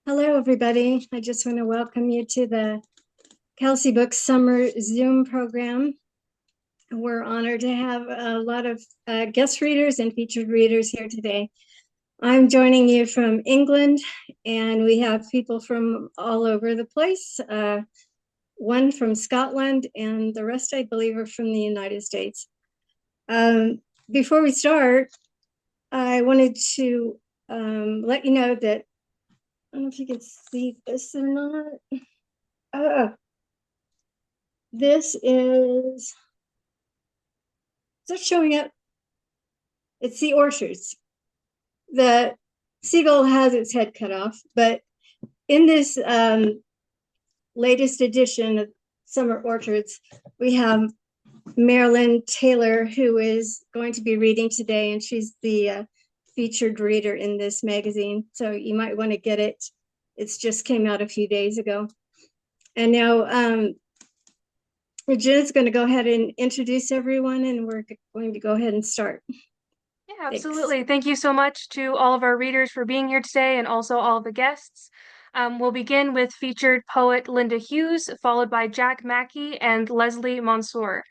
Hello, everybody. I just want to welcome you to the Kelsay Books Summer Zoom program. We're honored to have a lot of guest readers and featured readers here today. I'm joining you from England, and we have people from all over the place. One from Scotland, and the rest, I believe, are from the United States. Before we start, I wanted to let you know that I don't know if you can see this or not. This is showing up. It's the orchards. The seagull has its head cut off, but in this latest edition of Summer Orchards, we have Marilyn Taylor, who is going to be reading today, and she's the featured reader in this magazine. So you might want to get it. It's just came out a few days ago. And now Jen's going to go ahead and introduce everyone, and we're going to go ahead and start. Yeah, absolutely. Thanks. Thank you so much to all of our readers for being here today and also all of the guests. We'll begin with featured poet Linda Hughes, followed by Jack Mackey and Leslie Monsour.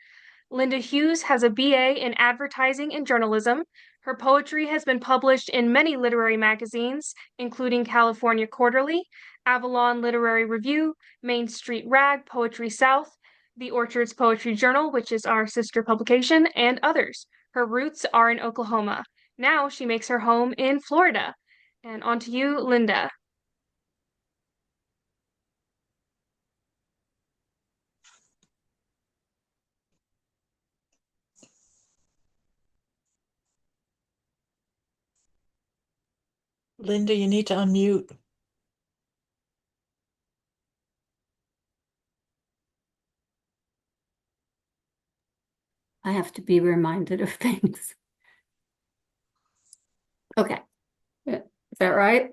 Linda Hughes has a BA in advertising and journalism. Her poetry has been published in many literary magazines, including California Quarterly, Avalon Literary Review, Main Street Rag, Poetry South, The Orchards Poetry Journal, which is our sister publication, and others. Her roots are in Oklahoma. Now she makes her home in Florida. And on to you, Linda. Linda, you need to unmute. I have to be reminded of things. Okay. Is that right?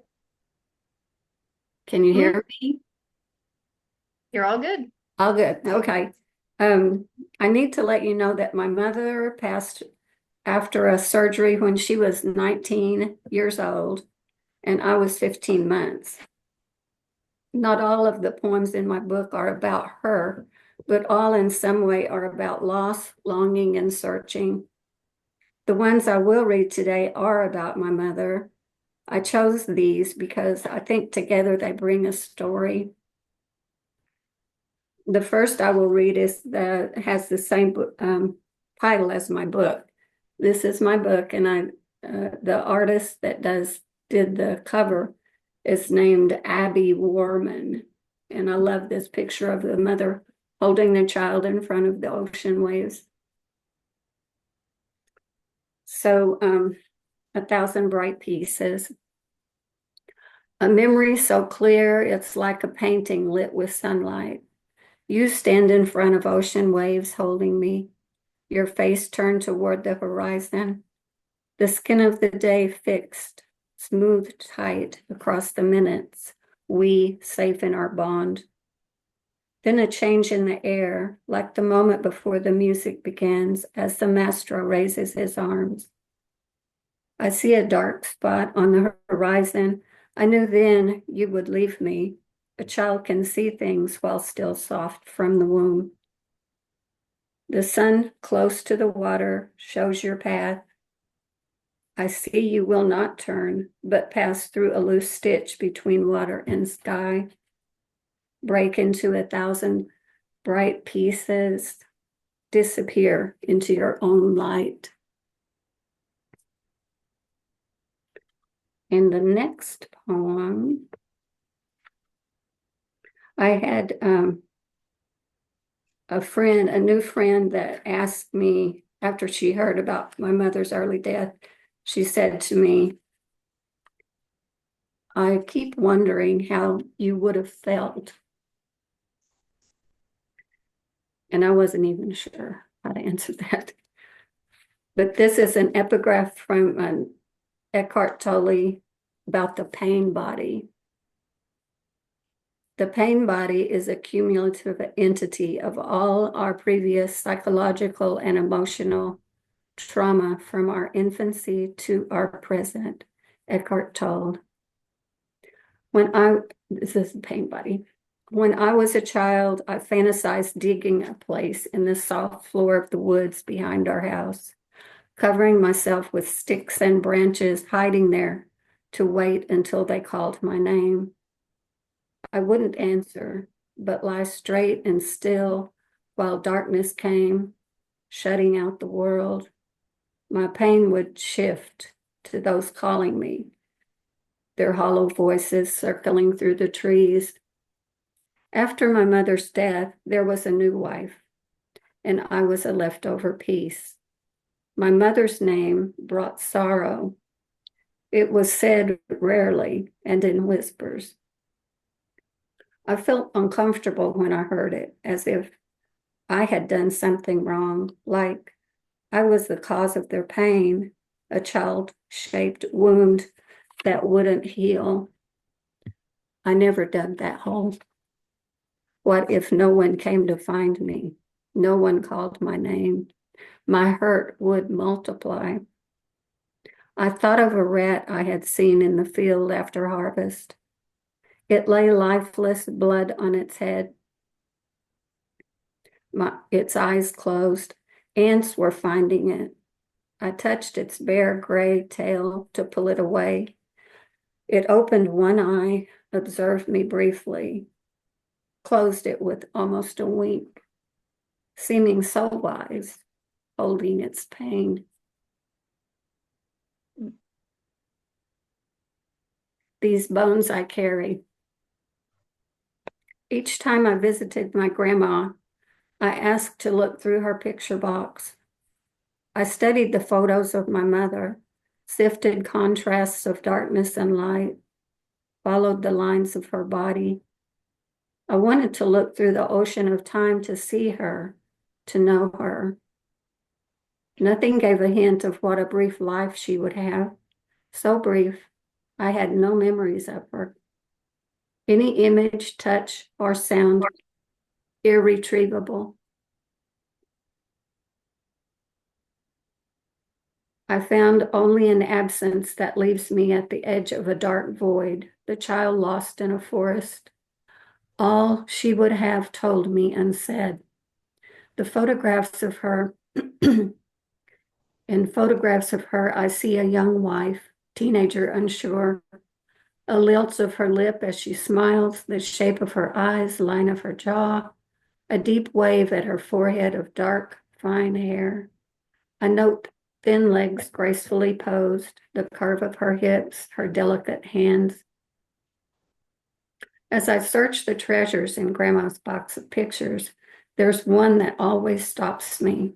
Can you hear me? You're all good. All good. Okay. I need to let you know that my mother passed after a surgery when she was 19 years old and I was 15 months. Not all of the poems in my book are about her, but all in some way are about loss, longing, and searching. The ones I will read today are about my mother. I chose these because I think together they bring a story. The first I will read has the same title as my book. This is my book, and the artist that did the cover is named Abby Warman, and I love this picture of the mother holding the child in front of the ocean waves. So, 1,000 bright pieces. A memory so clear, it's like a painting lit with sunlight. You stand in front of ocean waves holding me, your face turned toward the horizon, the skin of the day fixed, smooth tight across the minutes, we safe in our bond. Then a change in the air, like the moment before the music begins as the maestro raises his arms. I see a dark spot on the horizon. I knew then you would leave me. A child can see things while still soft from the womb. The sun close to the water shows your path. I see you will not turn, but pass through a loose stitch between water and sky. Break into 1,000 bright pieces, disappear into your own light. In the next poem, I had a new friend that asked me after she heard about my mother's early death. She said to me, I keep wondering how you would have felt. And I wasn't even sure how to answer that. But this is an epigraph from Eckhart Tolle about the pain body. The pain body is a cumulative entity of all our previous psychological and emotional trauma from our infancy to our present, Eckhart Tolle. This is Pain Buddy. When I was a child, I fantasized digging a place in the soft floor of the woods behind our house, covering myself with sticks and branches, hiding there to wait until they called my name. I wouldn't answer, but lie straight and still while darkness came, shutting out the world. My pain would shift to those calling me, their hollow voices circling through the trees. After my mother's death, there was a new wife, and I was a leftover piece. My mother's name brought sorrow. It was said rarely and in whispers. I felt uncomfortable when I heard it, as if I had done something wrong, like I was the cause of their pain, a child-shaped wound that wouldn't heal. I never dug that hole. What if no one came to find me? No one called my name. My hurt would multiply. I thought of a rat I had seen in the field after harvest. It lay lifeless, blood on its head, its eyes closed. Ants were finding it. I touched its bare gray tail to pull it away. It opened one eye, observed me briefly, closed it with almost a wink, seeming so wise, holding its pain. These bones I carry. Each time I visited my grandma, I asked to look through her picture box. I studied the photos of my mother, sifted contrasts of darkness and light, followed the lines of her body. I wanted to look through the ocean of time to see her, to know her. Nothing gave a hint of what a brief life she would have. So brief, I had no memories of her. Any image, touch, or sound, irretrievable. I found only an absence that leaves me at the edge of a dark void, the child lost in a forest. All she would have told me unsaid. The photographs of her, in photographs of her, I see a young wife, teenager unsure, a lilt of her lip as she smiles, the shape of her eyes, line of her jaw, a deep wave at her forehead of dark, fine hair. I note thin legs gracefully posed, the curve of her hips, her delicate hands. As I search the treasures in Grandma's box of pictures, there's one that always stops me,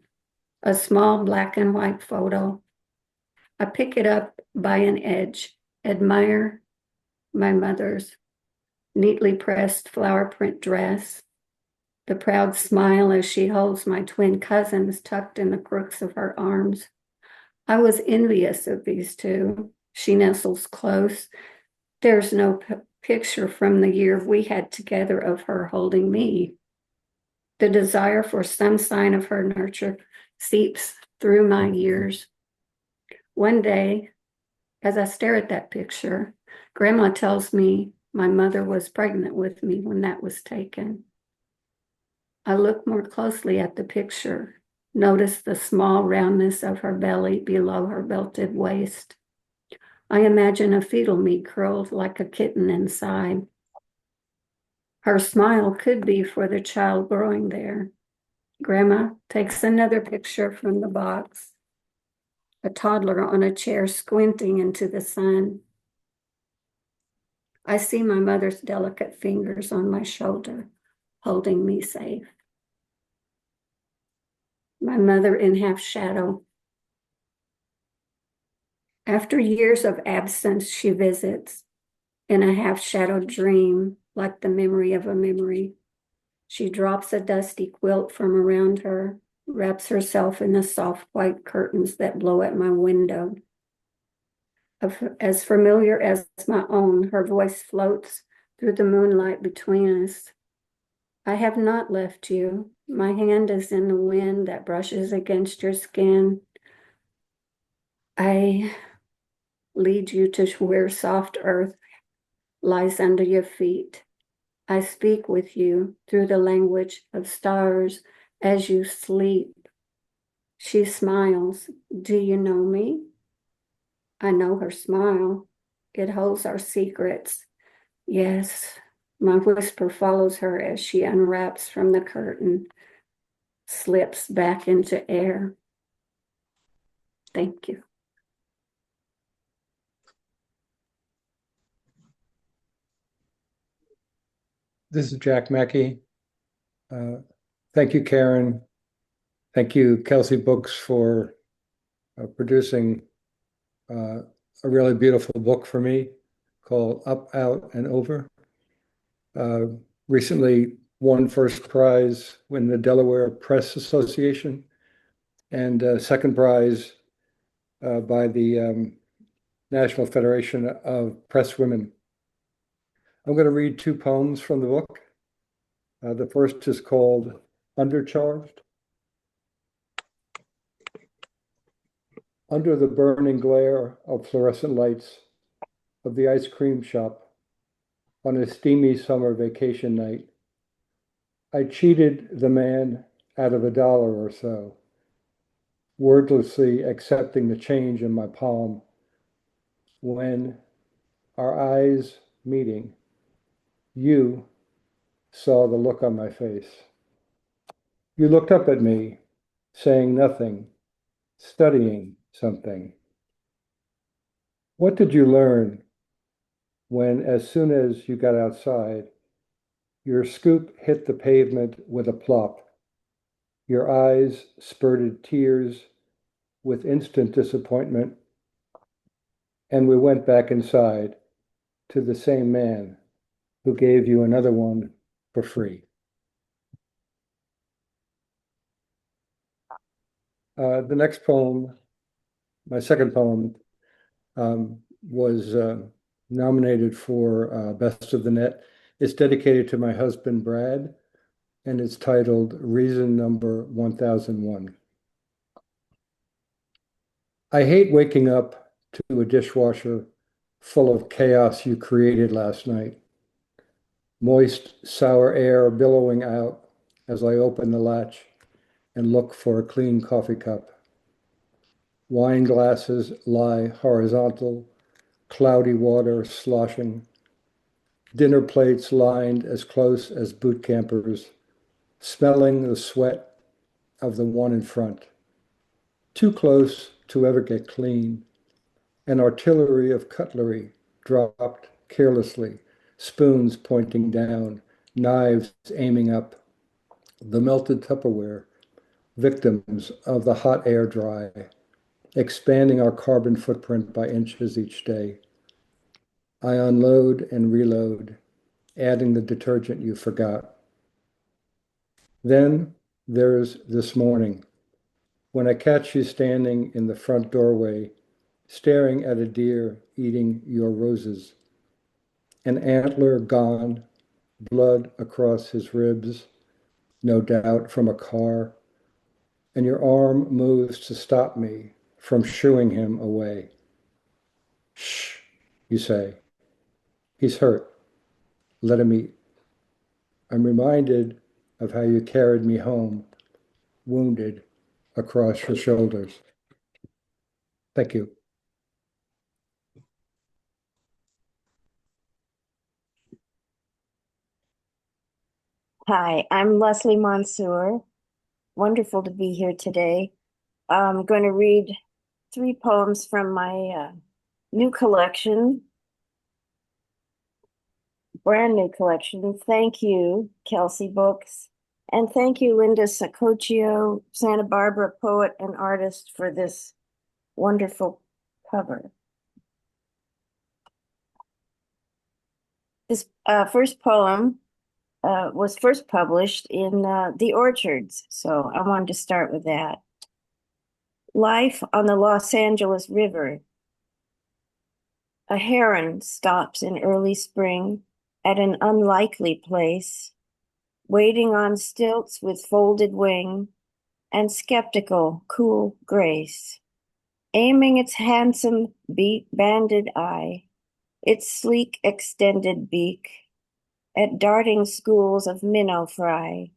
a small black and white photo. I pick it up by an edge, admire my mother's neatly pressed flower print dress, the proud smile as she holds my twin cousins tucked in the crooks of her arms. I was envious of these two. She nestles close. There's no picture from the year we had together of her holding me. The desire for some sign of her nurture seeps through my years. One day, as I stare at that picture, Grandma tells me my mother was pregnant with me when that was taken. I look more closely at the picture, notice the small roundness of her belly below her belted waist. I imagine a fetal me curled like a kitten inside. Her smile could be for the child growing there. Grandma takes another picture from the box, a toddler on a chair squinting into the sun. I see my mother's delicate fingers on my shoulder, holding me safe. My mother in half shadow. After years of absence, she visits in a half-shadowed dream, like the memory of a memory. She drops a dusty quilt from around her, wraps herself in the soft white curtains that blow at my window. As familiar as my own, her voice floats through the moonlight between us. I have not left you. My hand is in the wind that brushes against your skin. I lead you to where soft earth lies under your feet. I speak with you through the language of stars as you sleep. She smiles. Do you know me? I know her smile. It holds our secrets. Yes, my whisper follows her as she unwraps from the curtain, slips back into air. Thank you. This is Jack Mackey. Thank you, Karen. Thank you, Kelsay Books, for producing a really beautiful book for me called Up, Out, and Over. Recently won first prize in the Delaware Press Association and second prize by the National Federation of Press Women. I'm going to read two poems from the book. The first is called Undercharged. Under the burning glare of fluorescent lights of the ice cream shop on a steamy summer vacation night, I cheated the man out of $1 or so, wordlessly accepting the change in my palm when, our eyes meeting, you saw the look on my face. You looked up at me, saying nothing, studying something. What did you learn when, as soon as you got outside, your scoop hit the pavement with a plop? Your eyes spurted tears with instant disappointment, and we went back inside to the same man who gave you another one for free. The next poem, my second poem, was nominated for Best of the Net. It's dedicated to my husband, Brad, and it's titled Reason Number 1001. I hate waking up to a dishwasher full of chaos you created last night. Moist, sour air billowing out as I open the latch and look for a clean coffee cup. Wine glasses lie horizontal, cloudy water sloshing. Dinner plates lined as close as boot campers, smelling the sweat of the one in front. Too close to ever get clean. An artillery of cutlery dropped carelessly, spoons pointing down, knives aiming up. The melted Tupperware, victims of the hot air dry, expanding our carbon footprint by inches each day. I unload and reload, adding the detergent you forgot. Then there's this morning, when I catch you standing in the front doorway, staring at a deer eating your roses. An antler gone, blood across his ribs, no doubt from a car, and your arm moves to stop me from shooing him away. Shh, you say. He's hurt. Let him eat. I'm reminded of how you carried me home, wounded, across your shoulders. Thank you. Hi, I'm Leslie Monsour. Wonderful to be here today. I'm going to read 3 poems from my new collection, brand new collection. Thank you, Kelsay Books. And thank you, Linda Sacoccio, Santa Barbara poet and artist, for this wonderful cover. This first poem was first published in The Orchards, so I wanted to start with that. Life on the Los Angeles River. A heron stops in early spring at an unlikely place, waiting on stilts with folded wing and skeptical, cool grace, aiming its handsome, banded eye. its sleek extended beak, at darting schools of minnow fry,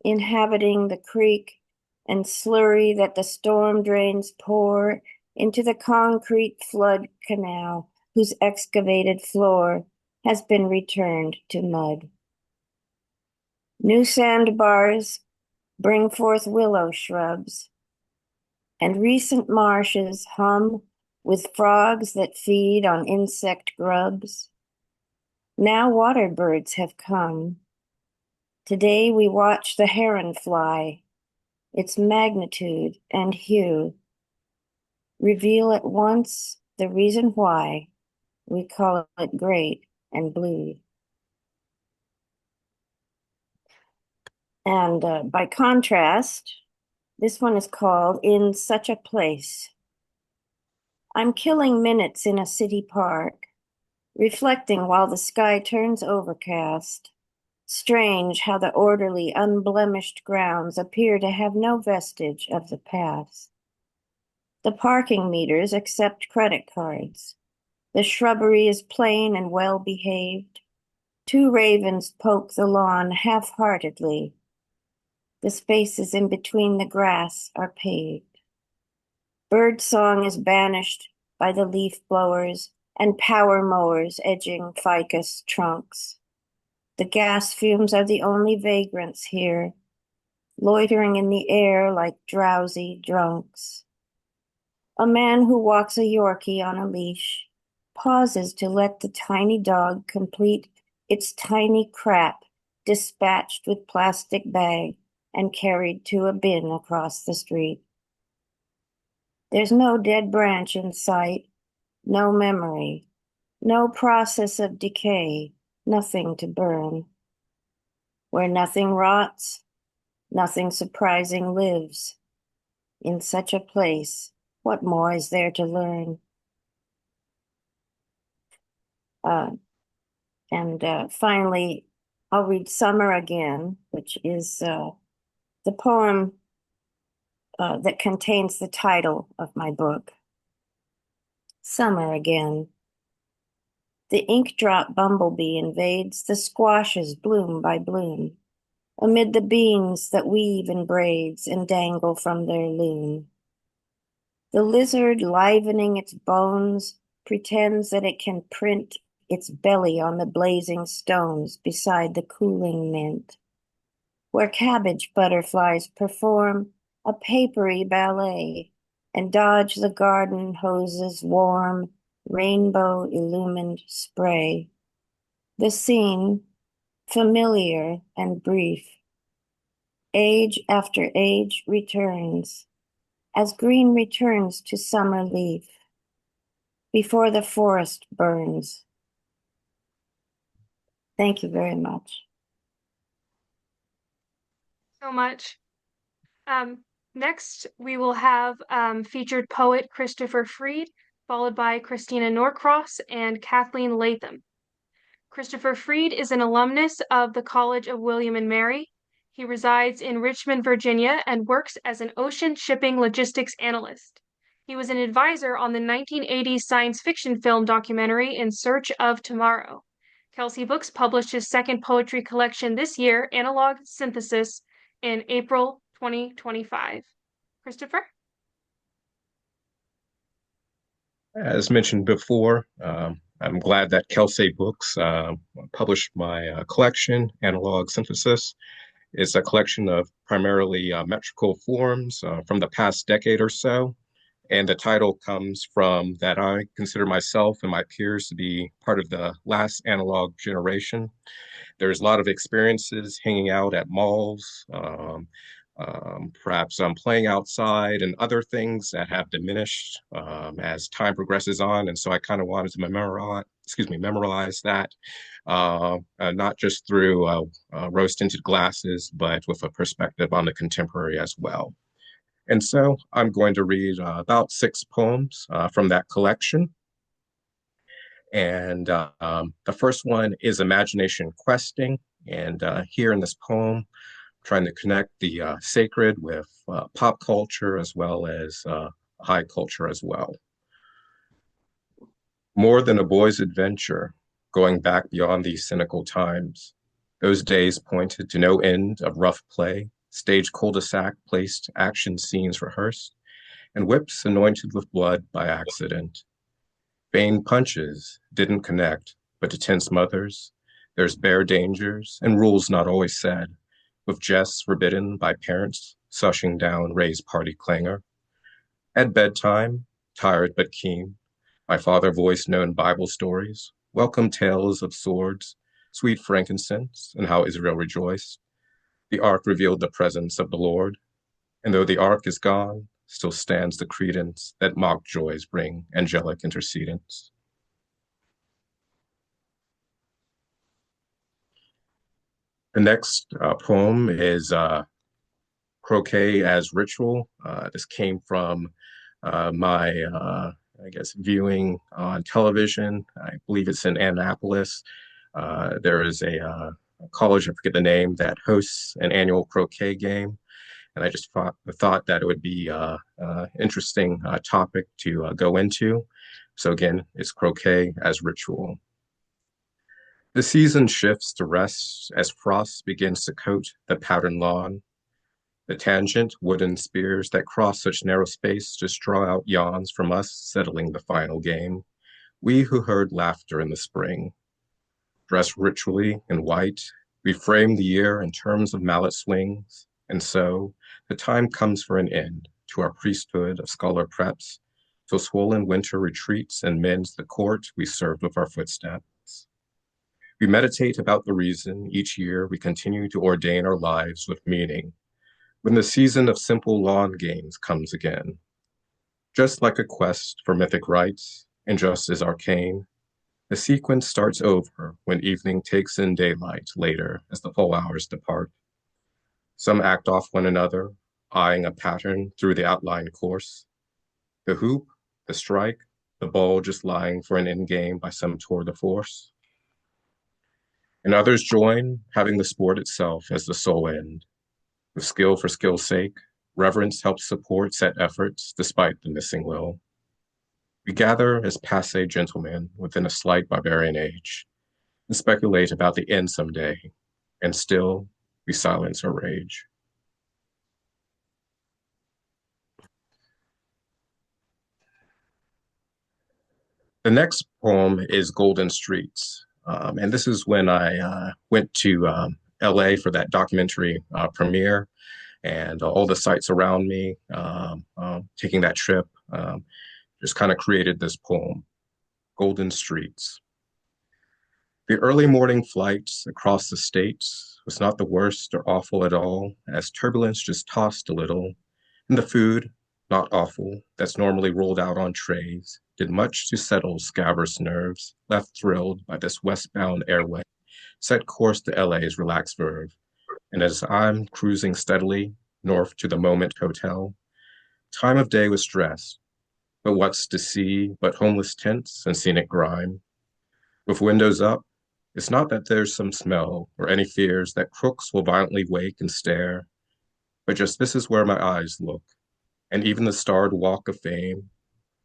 inhabiting the creek and slurry that the storm drains pour into the concrete flood canal whose excavated floor has been returned to mud. New sandbars bring forth willow shrubs, and recent marshes hum with frogs that feed on insect grubs. Now water birds have come. Today we watch the heron fly. Its magnitude and hue reveal at once the reason why we call it great and blue. And by contrast, this one is called In Such a Place. I'm killing minutes in a city park, reflecting while the sky turns overcast. Strange how the orderly, unblemished grounds appear to have no vestige of the past. The parking meters accept credit cards. The shrubbery is plain and well behaved. 2 ravens poke the lawn half-heartedly. The spaces in between the grass are paved. Bird song is banished by the leaf blowers and power mowers edging ficus trunks. The gas fumes are the only vagrants here, loitering in the air like drowsy drunks. A man who walks a Yorkie on a leash pauses to let the tiny dog complete its tiny crap, dispatched with plastic bag and carried to a bin across the street. There's no dead branch in sight, no memory, no process of decay, nothing to burn. Where nothing rots, nothing surprising lives. In such a place, what more is there to learn? Finally, I'll read Summer Again, which is the poem that contains the title of my book. Summer Again. The ink drop bumblebee invades the squashes bloom by bloom, amid the beans that weave in braids and dangle from their loom. The lizard, livening its bones, pretends that it can print its belly on the blazing stones beside the cooling mint, where cabbage butterflies perform a papery ballet and dodge the garden hoses' warm, rainbow-illumined spray. The scene, familiar and brief, age after age returns, as green returns to summer leaf, before the forest burns. Thank you very much. So much. Next, we will have featured poet Christopher Freed, followed by Cristina Norcross and Kathleen Latham. Christopher Freed is an alumnus of the College of William and Mary. He resides in Richmond, Virginia, and works as an ocean shipping logistics analyst. He was an advisor on the 1980s science fiction film documentary In Search of Tomorrow. Kelsay Books published his second poetry collection this year, Analog Synthesis, in April 2025. Christopher? As mentioned before, I'm glad that Kelsay Books published my collection, Analog Synthesis. It's a collection of primarily metrical forms from the past decade or so. And the title comes from that I consider myself and my peers to be part of the last analog generation. There's a lot of experiences hanging out at malls, perhaps playing outside and other things that have diminished as time progresses on. And so I kind of wanted to memorialize that, not just through rose-tinted glasses, but with a perspective on the contemporary as well. And so I'm going to read about 6 poems from that collection. And the first one is Imagination Questing. And here in this poem, trying to connect the sacred with pop culture as well as high culture as well. More than a boy's adventure, going back beyond these cynical times. Those days pointed to no end of rough play, stage cul-de-sac placed action scenes rehearsed, and whips anointed with blood by accident. Vain punches didn't connect, but to tense mothers, there's bare dangers and rules not always said, with jests forbidden by parents, sushing down Ray's party clangor. At bedtime, tired but keen, my father voiced known Bible stories, welcome tales of swords, sweet frankincense, and how Israel rejoiced. The ark revealed the presence of the Lord, and though the ark is gone, still stands the credence that mock joys bring angelic intercedence. The next poem is Croquet as Ritual. This came from my, I guess, viewing on television. I believe it's in Annapolis. There is a college, I forget the name, that hosts an annual croquet game. And I just thought that it would be an interesting topic to go into. So again, it's Croquet as Ritual. The season shifts to rest as frost begins to coat the patterned lawn. The tangent wooden spears that cross such narrow space just draw out yawns from us settling the final game. We who heard laughter in the spring. Dressed ritually in white, we frame the year in terms of mallet swings, and so the time comes for an end to our priesthood of scholar preps, till swollen winter retreats and mends the court we served with our footsteps. We meditate about the reason each year we continue to ordain our lives with meaning, when the season of simple lawn games comes again. Just like a quest for mythic rites, and just as arcane, the sequence starts over when evening takes in daylight later as the full hours depart. Some act off one another, eyeing a pattern through the outlined course. The hoop, the strike, the ball just lying for an endgame by some tour de force. And others join, having the sport itself as the sole end. With skill for skill's sake, reverence helps support set efforts despite the missing will. We gather as passé gentlemen within a slight barbarian age and speculate about the end someday, and still we silence our rage. The next poem is Golden Streets. And this is when I went to LA for that documentary premiere, and all the sites around me, taking that trip, just kind of created this poem, Golden Streets. The early morning flights across the states was not the worst or awful at all, as turbulence just tossed a little, and the food, not awful, that's normally rolled out on trays, did much to settle scabrous nerves, left thrilled by this westbound airway, set course to LA's relaxed verve. And as I'm cruising steadily north to the Moment Hotel, time of day was stressed, but what's to see but homeless tents and scenic grime? With windows up, it's not that there's some smell or any fears that crooks will violently wake and stare, but just this is where my eyes look, and even the starred walk of fame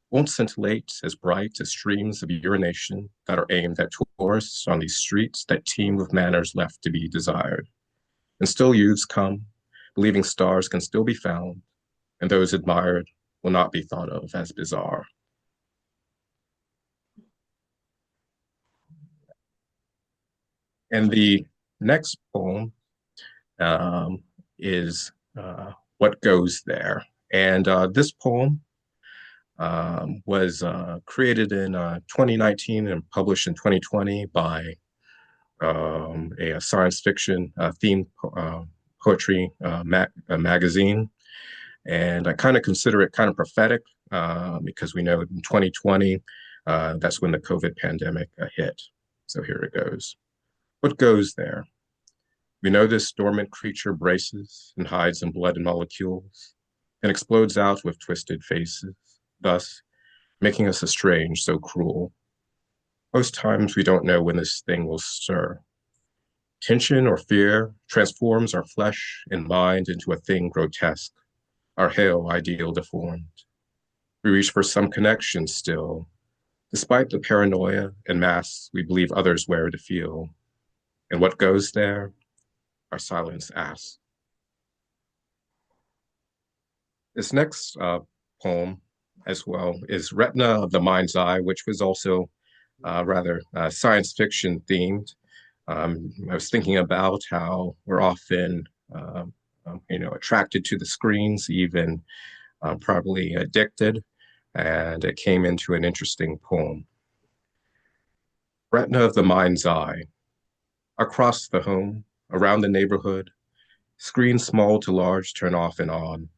won't scintillate as bright as streams of urination that are aimed at tourists on these streets that teem with manners left to be desired. And still youths come, believing stars can still be found, and those admired will not be thought of as bizarre. And the next poem is What Goes There. And this poem was created in 2019 and published in 2020 by a science fiction themed poetry magazine. And I kind of consider it kind of prophetic because we know in 2020, that's when the COVID pandemic hit. So here it goes. What goes there? We know this dormant creature braces and hides in blood and molecules and explodes out with twisted faces, thus making us estranged, so cruel. Most times we don't know when this thing will stir. Tension or fear transforms our flesh and mind into a thing grotesque, our hale ideal deformed. We reach for some connection still, despite the paranoia and masks we believe others wear to feel. And what goes there? Our silence asks. This next poem as well is Retina of the Mind's Eye, which was also rather science fiction themed. I was thinking about how we're often, attracted to the screens, even probably addicted, and it came into an interesting poem. Retina of the Mind's Eye. Across the home, around the neighborhood, screens small to large turn off and on.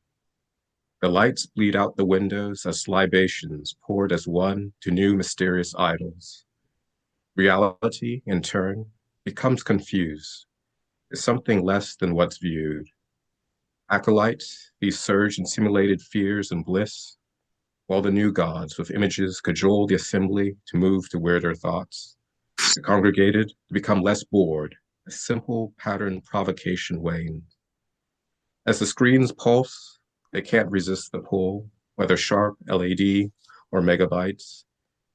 The lights bleed out the windows as libations poured as one to new mysterious idols. Reality, in turn, becomes confused, is something less than what's viewed. Acolytes, these surge in simulated fears and bliss, while the new gods with images cajole the assembly to move to weirder thoughts. The congregated to become less bored, a simple pattern provocation wanes. As the screens pulse, they can't resist the pull, whether sharp LED or megabytes,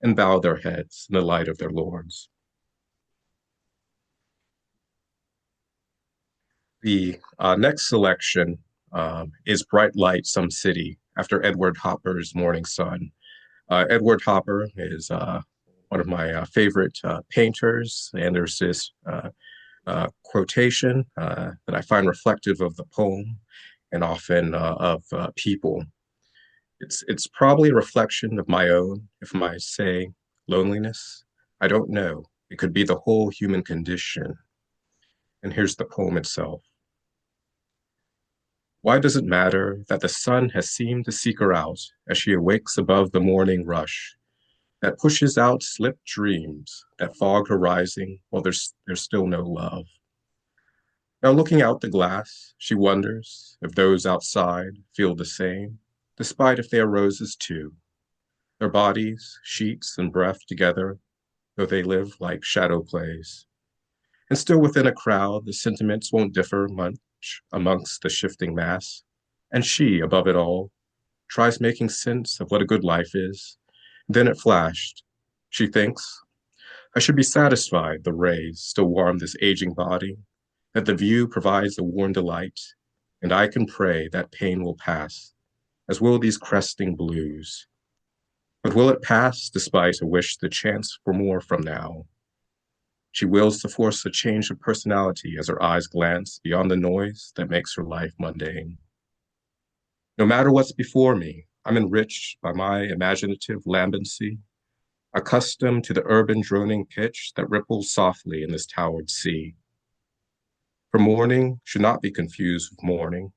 and bow their heads in the light of their lords. The next selection is Bright Light, Some City, after Edward Hopper's Morning Sun. Edward Hopper is one of my favorite painters, and there's this quotation that I find reflective of the poem and often of people. It's probably a reflection of my own, if I might say, loneliness. I don't know. It could be the whole human condition. And here's the poem itself. Why does it matter that the sun has seemed to seek her out as she awakes above the morning rush, that pushes out slipped dreams, that fog her rising while there's still no love? Now looking out the glass, she wonders if those outside feel the same, despite if they are roses too. Their bodies, sheets and breath together, though they live like shadow plays. And still within a crowd, the sentiments won't differ much amongst the shifting mass. And she, above it all, tries making sense of what a good life is. Then it flashed. She thinks, I should be satisfied the rays still warm this aging body, that the view provides a warm delight, and I can pray that pain will pass, as will these cresting blues. But will it pass despite a wish to chance for more from now? She wills to force a change of personality as her eyes glance beyond the noise that makes her life mundane. No matter what's before me, I'm enriched by my imaginative lambency, accustomed to the urban droning pitch that ripples softly in this towered sea. Her mourning should not be confused with mourning.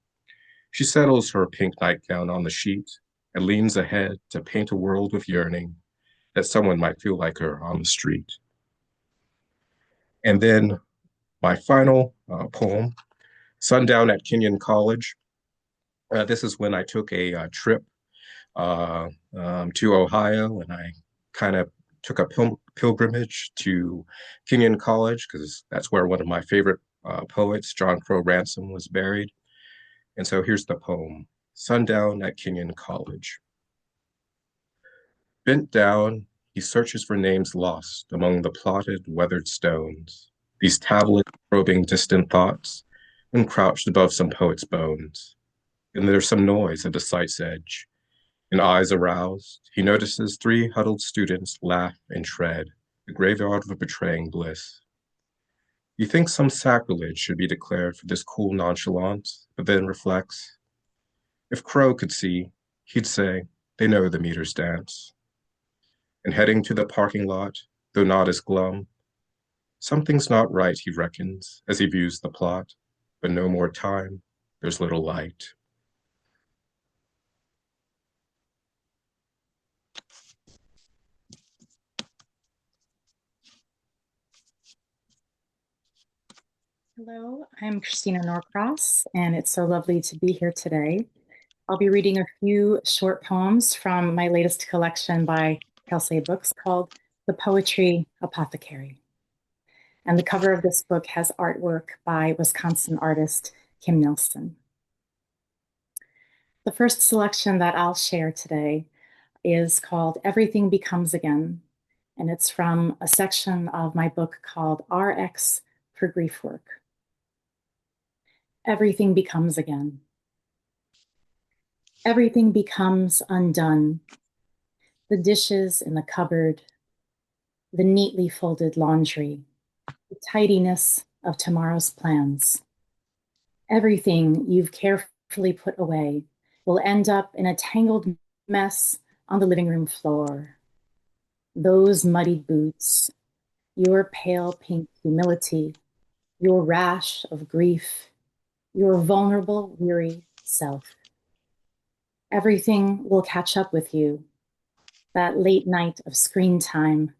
She settles her pink nightgown on the sheet and leans ahead to paint a world with yearning that someone might feel like her on the street. And then my final poem, Sundown at Kenyon College. This is when I took a trip to Ohio, and I kind of took a pilgrimage to Kenyon College because that's where one of my favorite poets, John Crow Ransom, was buried. And so here's the poem, Sundown at Kenyon College. Bent down, he searches for names lost among the plotted, weathered stones, these tablets probing distant thoughts, when crouched above some poet's bones. And there's some noise at the sight's edge. In eyes aroused, he notices 3 huddled students laugh and tread, the graveyard of a betraying bliss. He thinks some sacrilege should be declared for this cool nonchalance, but then reflects. If Crow could see, he'd say, they know the meters dance. And heading to the parking lot, though not as glum, something's not right, he reckons, as he views the plot, but no more time, there's little light. Hello, I'm Cristina Norcross, and it's so lovely to be here today. I'll be reading a few short poems from my latest collection by Kelsay Books called The Poetry Apothecary. And the cover of this book has artwork by Wisconsin artist Kim Nelson. The first selection that I'll share today is called Everything Becomes Again and it's from a section of my book called RX for Grief Work. Everything becomes again. Everything becomes undone. The dishes in the cupboard, the neatly folded laundry, the tidiness of tomorrow's plans. Everything you've carefully put away will end up in a tangled mess on the living room floor. Those muddied boots, your pale pink humility, your rash of grief, your vulnerable, weary self. Everything will catch up with you. That late night of screen time,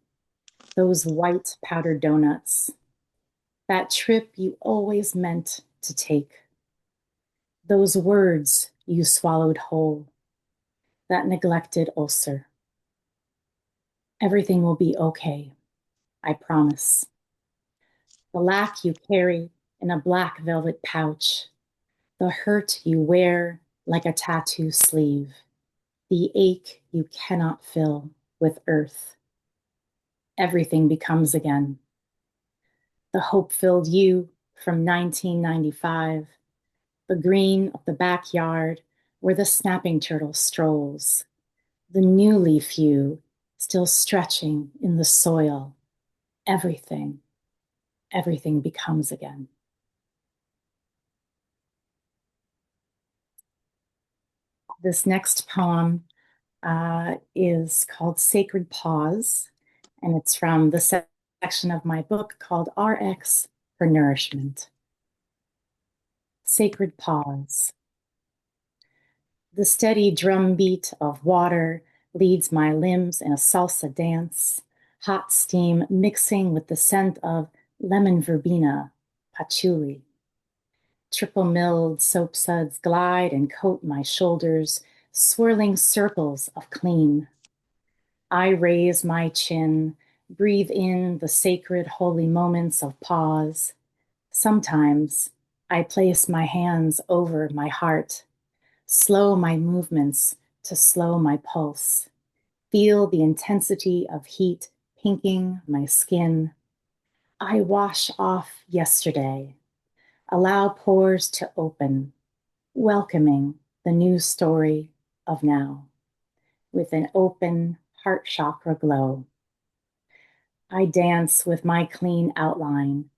those white powdered donuts, that trip you always meant to take, those words you swallowed whole, that neglected ulcer. Everything will be okay, I promise. The lack you carry in a black velvet pouch, the hurt you wear like a tattoo sleeve, the ache you cannot fill with earth. Everything becomes again. The hope-filled you from 1995, the green of the backyard where the snapping turtle strolls, the new leaf you still stretching in the soil. Everything becomes again. This next poem is called Sacred Pause, and it's from the section of my book called RX for Nourishment. Sacred Pause. The steady drumbeat of water leads my limbs in a salsa dance, hot steam mixing with the scent of lemon verbena, patchouli. Triple milled soap suds glide and coat my shoulders, swirling circles of clean. I raise my chin, breathe in the sacred holy moments of pause. Sometimes I place my hands over my heart, slow my movements to slow my pulse, feel the intensity of heat pinking my skin. I wash off yesterday, allow pores to open, welcoming the new story of now, with an open heart chakra glow. I dance with my clean outline,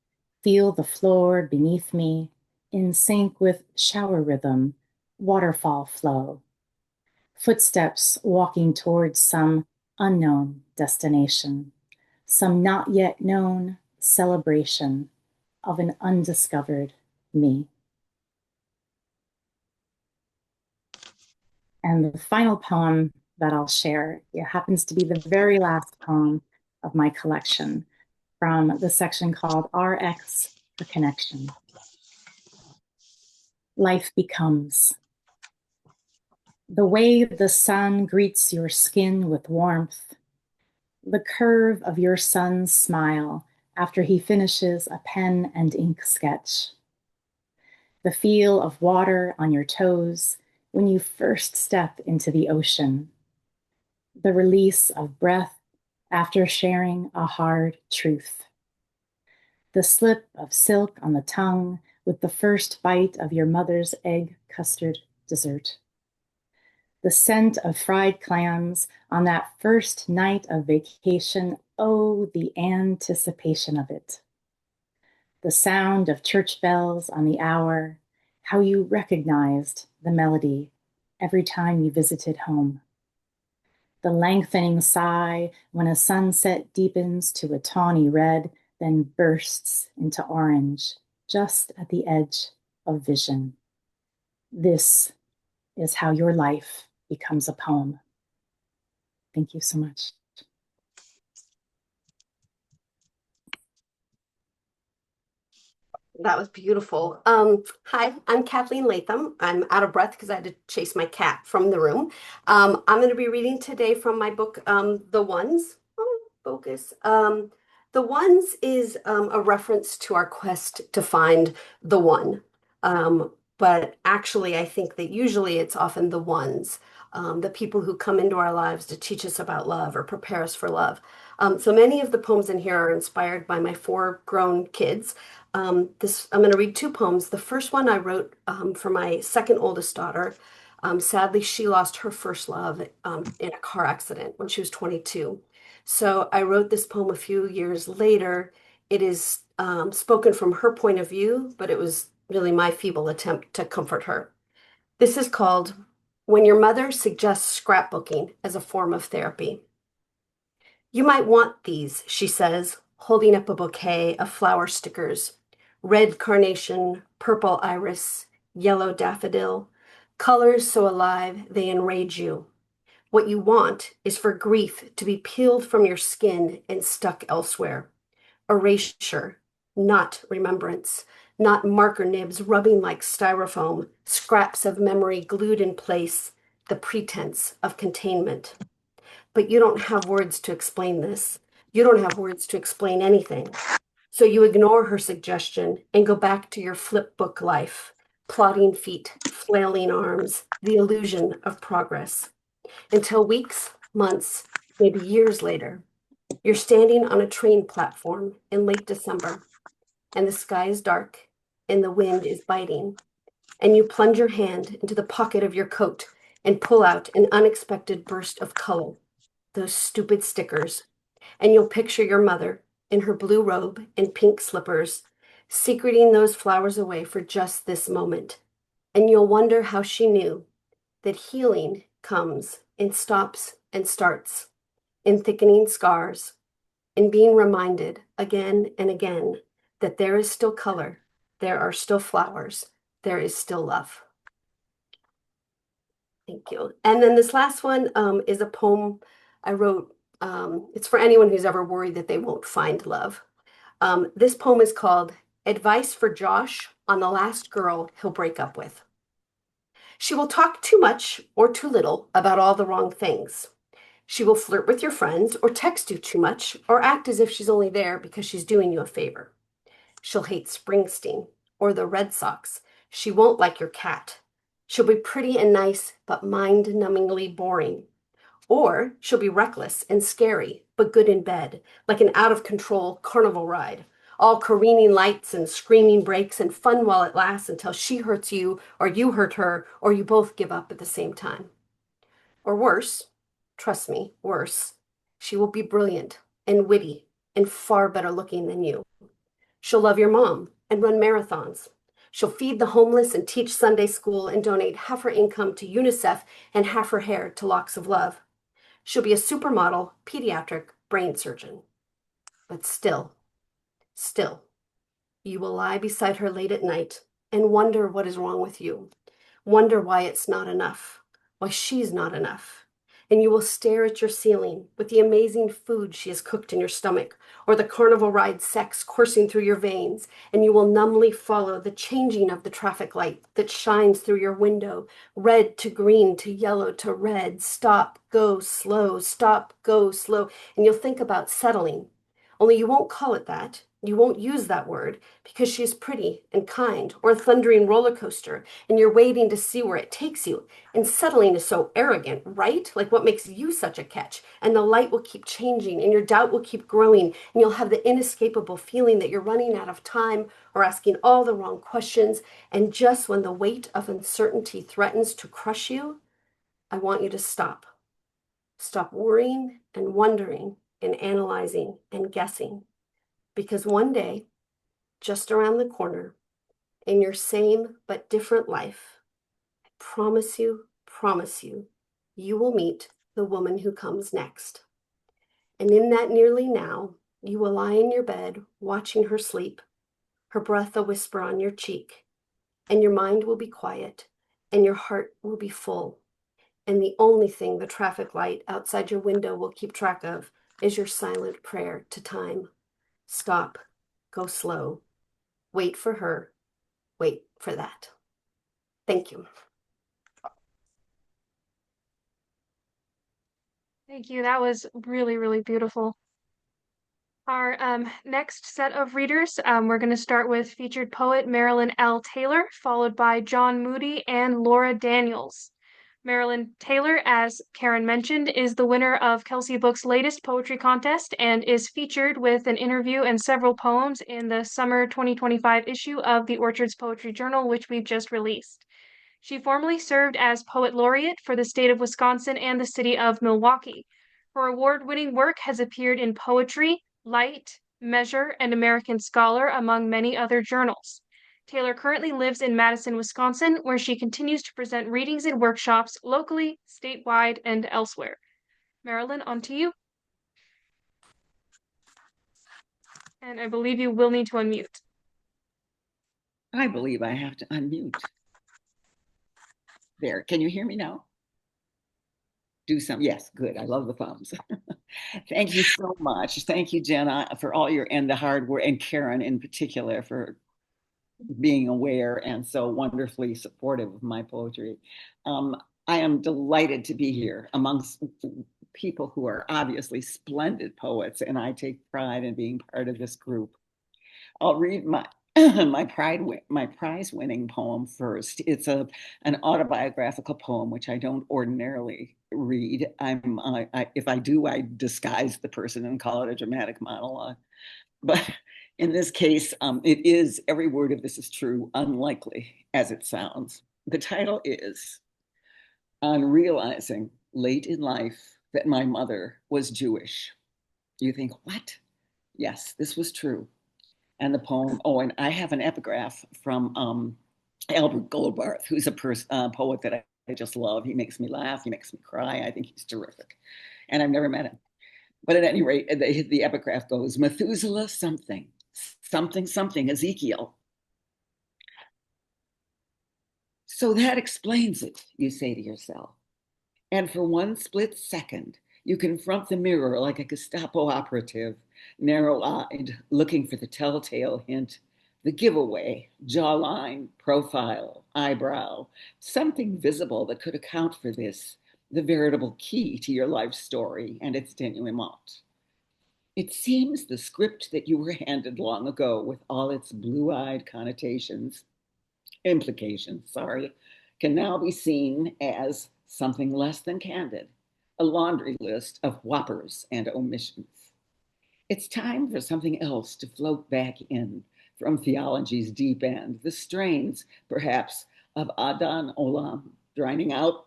feel the floor beneath me, in sync with shower rhythm, waterfall flow. Footsteps walking towards some unknown destination, some not yet known celebration of an undiscovered me. And the final poem that I'll share, it happens to be the very last poem of my collection from the section called RX for Connection. Life becomes. The way the sun greets your skin with warmth, the curve of your son's smile after he finishes a pen and ink sketch, the feel of water on your toes when you first step into the ocean, the release of breath after sharing a hard truth, the slip of silk on the tongue with the first bite of your mother's egg custard dessert, the scent of fried clams on that first night of vacation. Oh, the anticipation of it. The sound of church bells on the hour, how you recognized the melody every time you visited home. The lengthening sigh when a sunset deepens to a tawny red, then bursts into orange, just at the edge of vision. This is how your life becomes a poem. Thank you so much. That was beautiful. Hi, I'm Kathleen Latham. I'm out of breath because I had to chase my cat from the room. I'm going to be reading today from my book, The Ones. Oh, focus. The Ones is a reference to our quest to find the one. But actually, I think that usually it's often the ones. the people who come into our lives to teach us about love or prepare us for love. So many of the poems in here are inspired by my 4 grown kids. I'm going to read 2 poems. The first one I wrote for my second oldest daughter. Sadly, she lost her first love in a car accident when she was 22. So I wrote this poem a few years later. It is spoken from her point of view, but it was really my feeble attempt to comfort her. This is called When Your Mother Suggests Scrapbooking as a Form of Therapy. You might want these, she says, holding up a bouquet of flower stickers. Red carnation, purple iris, yellow daffodil, colors so alive they enrage you. What you want is for grief to be peeled from your skin and stuck elsewhere. Erasure, not remembrance, not marker nibs rubbing like styrofoam, scraps of memory glued in place, the pretense of containment. But you don't have words to explain this. You don't have words to explain anything. So you ignore her suggestion and go back to your flip book life, plodding feet, flailing arms, the illusion of progress. Until weeks, months, maybe years later, you're standing on a train platform in late December, and the sky is dark and the wind is biting, and you plunge your hand into the pocket of your coat and pull out an unexpected burst of color, those stupid stickers, and you'll picture your mother in her blue robe and pink slippers, secreting those flowers away for just this moment, and you'll wonder how she knew that healing comes and stops and starts in thickening scars, in being reminded again and again that there is still color, there are still flowers, there is still love. Thank you. And then this last one is a poem I wrote. It's for anyone who's ever worried that they won't find love. This poem is called Advice for Josh on the Last Girl He'll Break Up With. She will talk too much or too little about all the wrong things. She will flirt with your friends or text you too much or act as if she's only there because she's doing you a favor. She'll hate Springsteen or the Red Sox. She won't like your cat. She'll be pretty and nice, but mind-numbingly boring. Or she'll be reckless and scary, but good in bed, like an out-of-control carnival ride. All careening lights and screaming brakes and fun while it lasts until she hurts you or you hurt her or you both give up at the same time. Or worse, trust me, worse, she will be brilliant and witty and far better looking than you. She'll love your mom and run marathons. She'll feed the homeless and teach Sunday school and donate half her income to UNICEF and half her hair to Locks of Love. She'll be a supermodel, pediatric brain surgeon. But still, you will lie beside her late at night and wonder what is wrong with you. Wonder why it's not enough, why she's not enough. And you will stare at your ceiling with the amazing food she has cooked in your stomach, or the carnival ride sex coursing through your veins, and you will numbly follow the changing of the traffic light that shines through your window, red to green to yellow to red, stop, go slow, and you'll think about settling. Only you won't call it that. You won't use that word because she is pretty and kind, or a thundering roller coaster, and you're waiting to see where it takes you. And settling is so arrogant, right? Like, what makes you such a catch? And the light will keep changing, and your doubt will keep growing, and you'll have the inescapable feeling that you're running out of time or asking all the wrong questions. And just when the weight of uncertainty threatens to crush you, I want you to stop. Stop worrying and wondering and analyzing and guessing. Because one day, just around the corner, in your same but different life, I promise you, you will meet the woman who comes next. And in that nearly now, you will lie in your bed watching her sleep, her breath a whisper on your cheek, and your mind will be quiet, and your heart will be full. And the only thing the traffic light outside your window will keep track of is your silent prayer to time. Stop, go slow, wait for her, wait for that. Thank you. Thank you. That was really, really beautiful. Our next set of readers, we're going to start with featured poet Marilyn L. Taylor, followed by John Moody and Laura Daniels. Marilyn Taylor, as Karen mentioned, is the winner of Kelsay Books' latest poetry contest and is featured with an interview and several poems in the summer 2025 issue of the Orchards Poetry Journal, which we've just released. She formerly served as Poet Laureate for the state of Wisconsin and the city of Milwaukee. Her award-winning work has appeared in Poetry, Light, Measure, and American Scholar, among many other journals. Taylor currently lives in Madison, Wisconsin, where she continues to present readings and workshops locally, statewide, and elsewhere. Marilyn, on to you. And I believe you will need to unmute. I believe I have to unmute. There, can you hear me now? Do some, yes, good. I love the thumbs. Thank you so much. Thank you, Jenna, for all your and the hard work, and Karen in particular for being aware and so wonderfully supportive of my poetry. I am delighted to be here amongst people who are obviously splendid poets, and I take pride in being part of this group. I'll read my my prize-winning poem first. It's an autobiographical poem, which I don't ordinarily read. If I do, I disguise the person and call it a dramatic monologue. But in this case, it is, every word of this is true, unlikely as it sounds. The title is On Realizing Late in Life That My Mother Was Jewish. You think, what? Yes, this was true. And the poem, and I have an epigraph from Albert Goldbarth, who's a poet that I just love. He makes me laugh, he makes me cry. I think he's terrific. And I've never met him. But at any rate, the epigraph goes, Methuselah something, Ezekiel. So that explains it, you say to yourself. And for one split second, you confront the mirror like a Gestapo operative, narrow-eyed, looking for the telltale hint, the giveaway, jawline, profile, eyebrow, something visible that could account for this, the veritable key to your life story and its denouement. It seems the script that you were handed long ago with all its blue-eyed implications, can now be seen as something less than candid, a laundry list of whoppers and omissions. It's time for something else to float back in from theology's deep end, the strains, perhaps, of Adon Olam, drowning out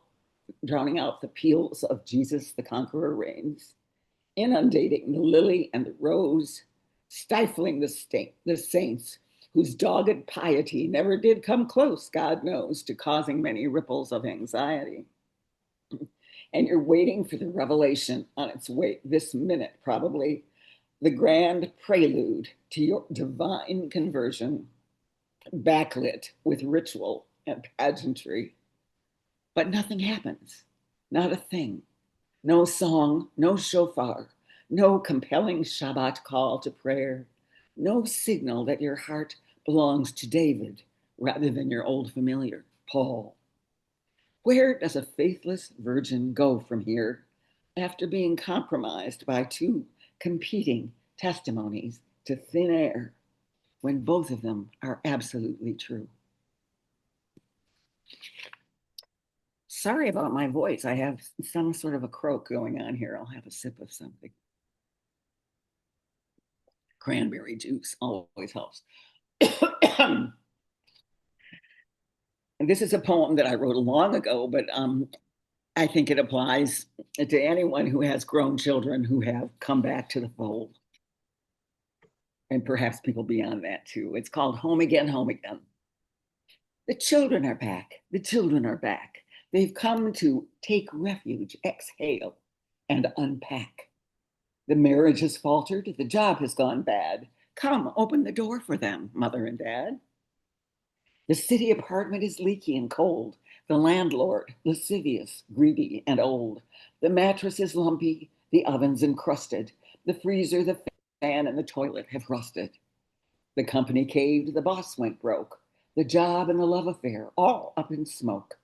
the peals of Jesus the Conqueror reigns, inundating the lily and the rose, stifling the saints whose dogged piety never did come close, God knows, to causing many ripples of anxiety. And you're waiting for the revelation on its way this minute, probably, the grand prelude to your divine conversion, backlit with ritual and pageantry. But nothing happens, not a thing. No song, no shofar, no compelling Shabbat call to prayer, no signal that your heart belongs to David rather than your old familiar, Paul. Where does a faithless virgin go from here after being compromised by two competing testimonies to thin air when both of them are absolutely true? Sorry about my voice. I have some sort of a croak going on here. I'll have a sip of something. Cranberry juice always helps. And this is a poem that I wrote long ago, but I think it applies to anyone who has grown children who have come back to the fold. And perhaps people beyond that too. It's called Home Again, Home Again. The children are back. The children are back. They've come to take refuge, exhale, and unpack. The marriage has faltered. The job has gone bad. Come, open the door for them, mother and dad. The city apartment is leaky and cold. The landlord, lascivious, greedy, and old. The mattress is lumpy. The oven's encrusted. The freezer, the fan, and the toilet have rusted. The company caved. The boss went broke. The job and the love affair, all up in smoke.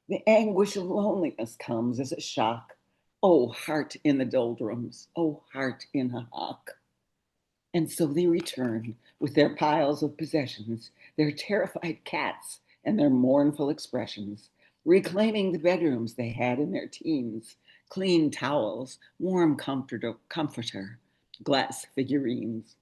The anguish of loneliness comes as a shock. Oh, heart in the doldrums. Oh, heart in a hock. And so they return with their piles of possessions, their terrified cats, and their mournful expressions. reclaiming the bedrooms they had in their teens, clean towels, warm comforter, glass figurines.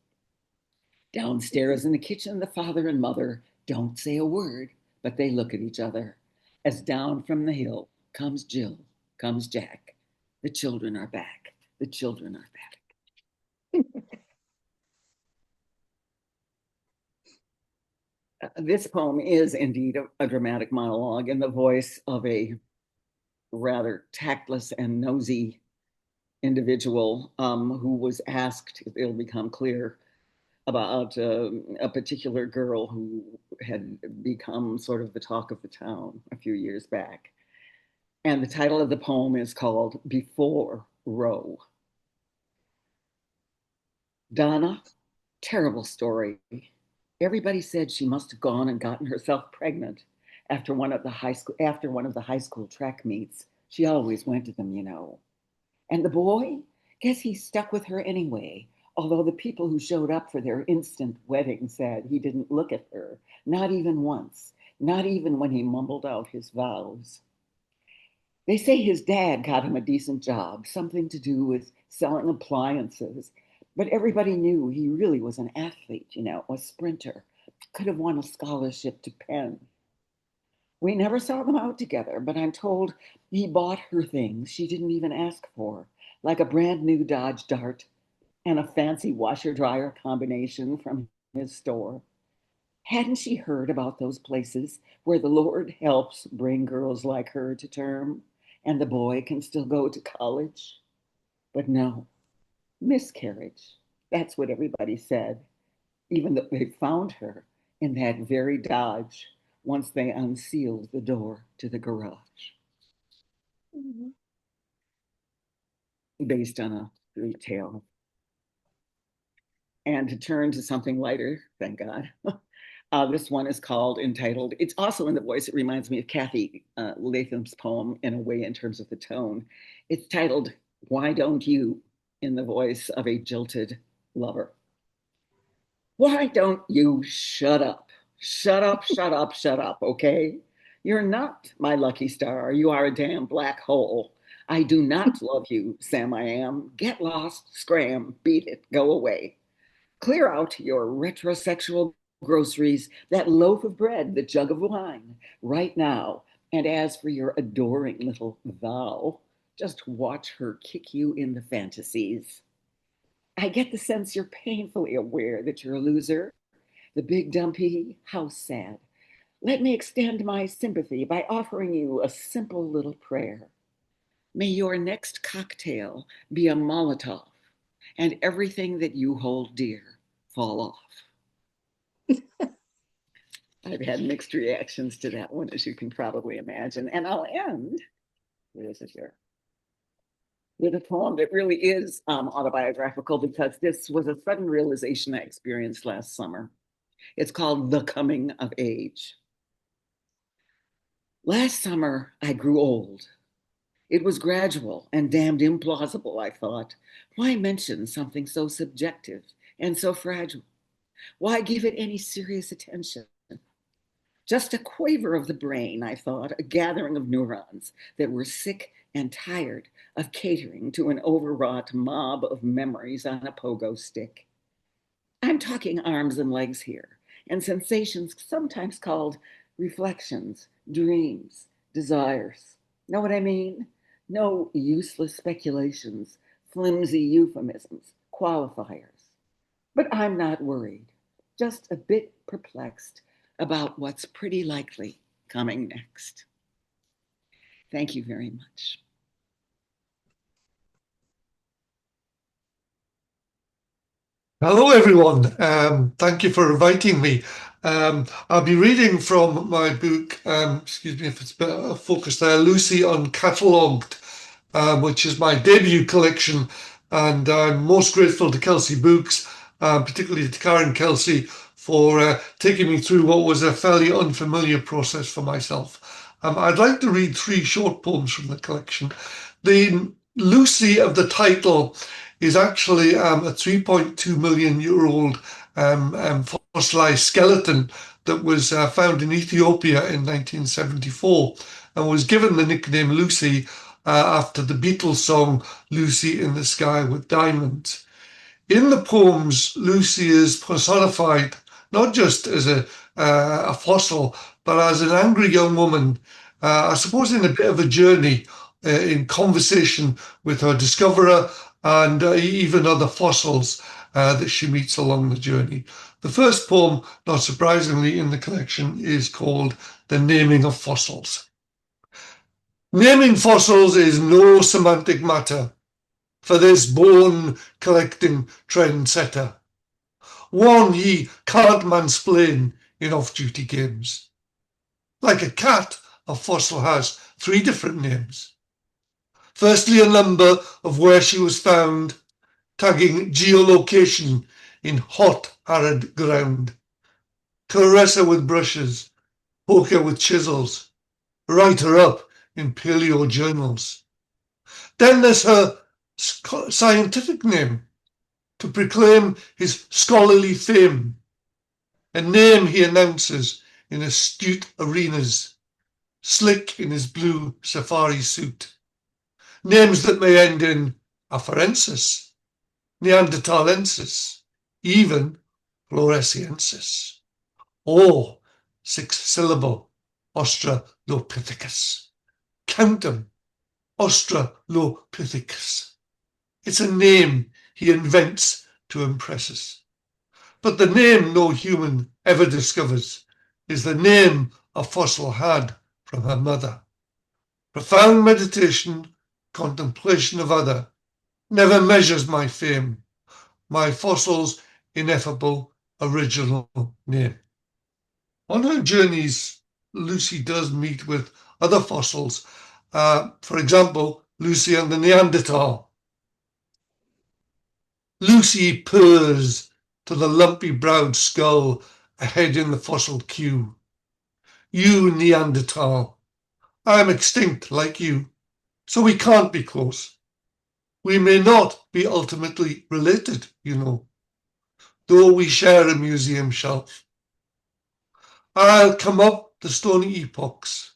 Downstairs in the kitchen, the father and mother don't say a word, but they look at each other as down from the hill comes Jill, comes Jack. The children are back. The children are back. This poem is indeed a dramatic monologue in the voice of a rather tactless and nosy individual who was asked, it'll become clear, about a particular girl who had become sort of the talk of the town a few years back. And the title of the poem is called Before Roe. Donna, terrible story. Everybody said she must have gone and gotten herself pregnant after one of the high school track meets. She always went to them, you know. And the boy, guess he stuck with her anyway, although the people who showed up for their instant wedding said he didn't look at her, not even once, not even when he mumbled out his vows. They say his dad got him a decent job, something to do with selling appliances, but everybody knew he really was an athlete, you know, a sprinter, could have won a scholarship to Penn. We never saw them out together, but I'm told he bought her things she didn't even ask for, like a brand new Dodge Dart and a fancy washer-dryer combination from his store. Hadn't she heard about those places where the Lord helps bring girls like her to term and the boy can still go to college? But no, miscarriage. That's what everybody said, even though they found her in that very Dodge once they unsealed the door to the garage. Mm-hmm. Based on a street tale. And to turn to something lighter, thank God. This one is entitled, it's also in the voice, it reminds me of Kathy Latham's poem in a way in terms of the tone. It's titled, Why Don't You, in the voice of a jilted lover. Why don't you shut up? Shut up, shut up, shut up, okay? You're not my lucky star. You are a damn black hole. I do not love you, Sam I am. Get lost, scram, beat it, go away. Clear out your retrosexual groceries, that loaf of bread, the jug of wine, right now. And as for your adoring little thou, just watch her kick you in the fantasies. I get the sense you're painfully aware that you're a loser. The big dumpy, how sad. Let me extend my sympathy by offering you a simple little prayer. May your next cocktail be a Molotov and everything that you hold dear fall off. I've had mixed reactions to that one, as you can probably imagine. And I'll end, where is it here? With a poem that really is autobiographical, because this was a sudden realization I experienced last summer. It's called The Coming of Age. Last summer, I grew old. It was gradual and damned implausible, I thought. Why mention something so subjective and so fragile? Why give it any serious attention? Just a quaver of the brain, I thought, a gathering of neurons that were sick and tired of catering to an overwrought mob of memories on a pogo stick. I'm talking arms and legs here, and sensations sometimes called reflections, dreams, desires. Know what I mean? No useless speculations, flimsy euphemisms, qualifiers. But I'm not worried, just a bit perplexed about what's pretty likely coming next. Thank you very much. Hello, everyone. Thank you for inviting me. I'll be reading from my book, excuse me if it's a bit out of focus there, Lucy Uncatalogued, which is my debut collection. And I'm most grateful to Kelsay Books, particularly to Karen Kelsay, for taking me through what was a fairly unfamiliar process for myself. I'd like to read 3 short poems from the collection. The Lucy of the title is actually a 3.2 million year old fossilized skeleton that was found in Ethiopia in 1974. and was given the nickname Lucy after the Beatles song Lucy in the Sky with Diamonds. In the poems, Lucy is personified not just as a fossil, but as an angry young woman, I suppose in a bit of a journey in conversation with her discoverer and even other fossils that she meets along the journey. The first poem, not surprisingly, in the collection is called The Naming of Fossils. Naming fossils is no semantic matter for this bone collecting trendsetter. One he can't mansplain in off-duty games. Like a cat, a fossil has 3 different names. Firstly, a number of where she was found, tagging geolocation in hot, arid ground. Caress her with brushes, poke her with chisels, write her up in paleo journals. Then there's her scientific name, to proclaim his scholarly fame, a name he announces in astute arenas, slick in his blue safari suit. Names that may end in afarensis, neanderthalensis, even floresiensis, or 6-syllable Australopithecus. Count them, Australopithecus. It's a name he invents to impress us. But the name no human ever discovers is the name a fossil had from her mother. Profound meditation, contemplation of other, never measures my fame, my fossil's ineffable original name. On her journeys, Lucy does meet with other fossils. For example, Lucy and the Neanderthal. Lucy purrs to the lumpy-browed skull ahead in the fossil queue. You, Neanderthal, I am extinct like you, so we can't be close. We may not be ultimately related, you know, though we share a museum shelf. I'll come up the stony epochs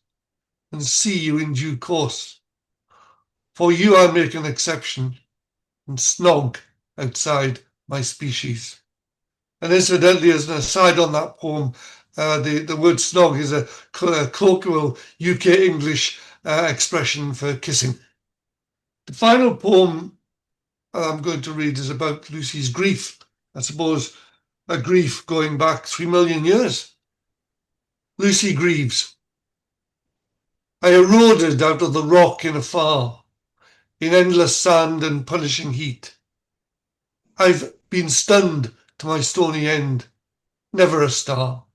and see you in due course. For you I make an exception and snog outside my species. And incidentally, as an aside on that poem, the word snog is a colloquial UK English expression for kissing. The final poem I'm going to read is about Lucy's grief. I suppose a grief going back 3 million years. Lucy grieves. I eroded out of the rock in afar, in endless sand and punishing heat. I've been stunned to my stony end, never a star.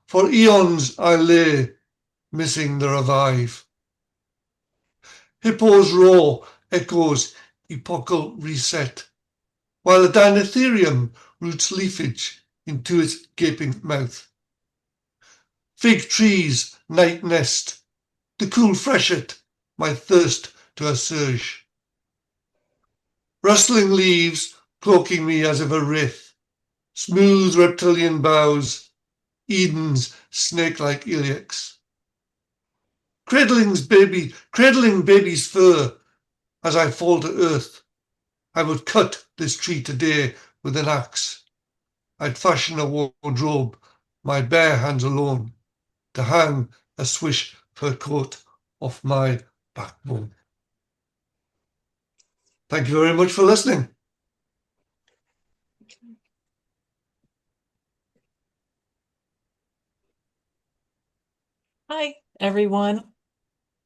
For eons I lay, missing the revive. Hippo's roar echoes epochal reset, while a Dinotherium roots leafage into its gaping mouth. Fig trees night nest, the cool freshet, my thirst to assuage. Rustling leaves cloaking me as if a wraith, smooth reptilian boughs, Eden's snake-like iliacs. Cradling baby's fur as I fall to earth. I would cut this tree today with an axe. I'd fashion a wardrobe, my bare hands alone, to hang a swish fur coat off my backbone. Thank you very much for listening. Hi, everyone.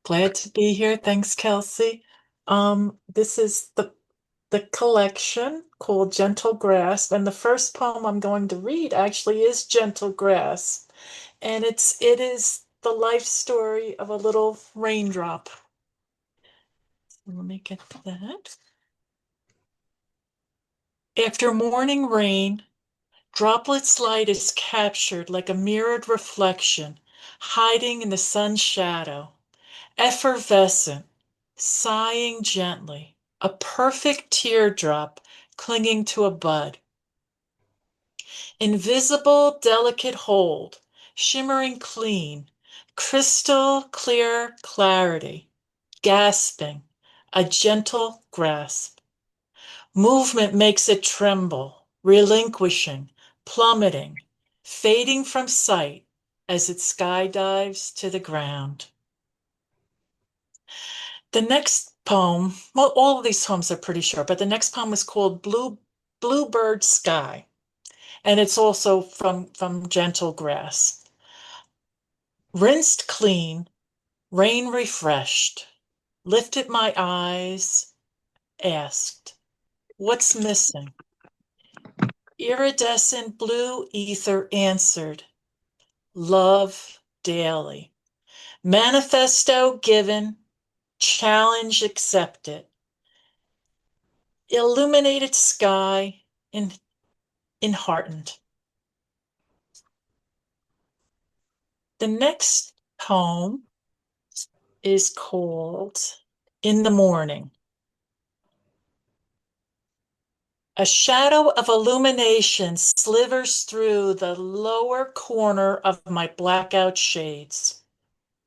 Glad to be here. Thanks, Kelsay. This is the collection called Gentle Grass, and the first poem I'm going to read actually is Gentle Grass, and it is the life story of a little raindrop. Let me get to that. After morning rain, droplets light is captured like a mirrored reflection, hiding in the sun's shadow, effervescent, sighing gently, a perfect teardrop clinging to a bud. Invisible, delicate hold, shimmering clean, Crystal clear clarity, gasping, a gentle grasp. Movement makes it tremble, relinquishing, plummeting, fading from sight as it skydives to the ground. The next poem, well, all of these poems are pretty short, but the next poem is called Bluebird Sky, and it's also from Gentle Grass. Rinsed clean, rain refreshed, lifted my eyes, asked, what's missing? Iridescent blue ether answered, love daily. Manifesto given, challenge accepted. Illuminated sky enheartened. The next poem is called In the Morning. A shadow of illumination slivers through the lower corner of my blackout shades.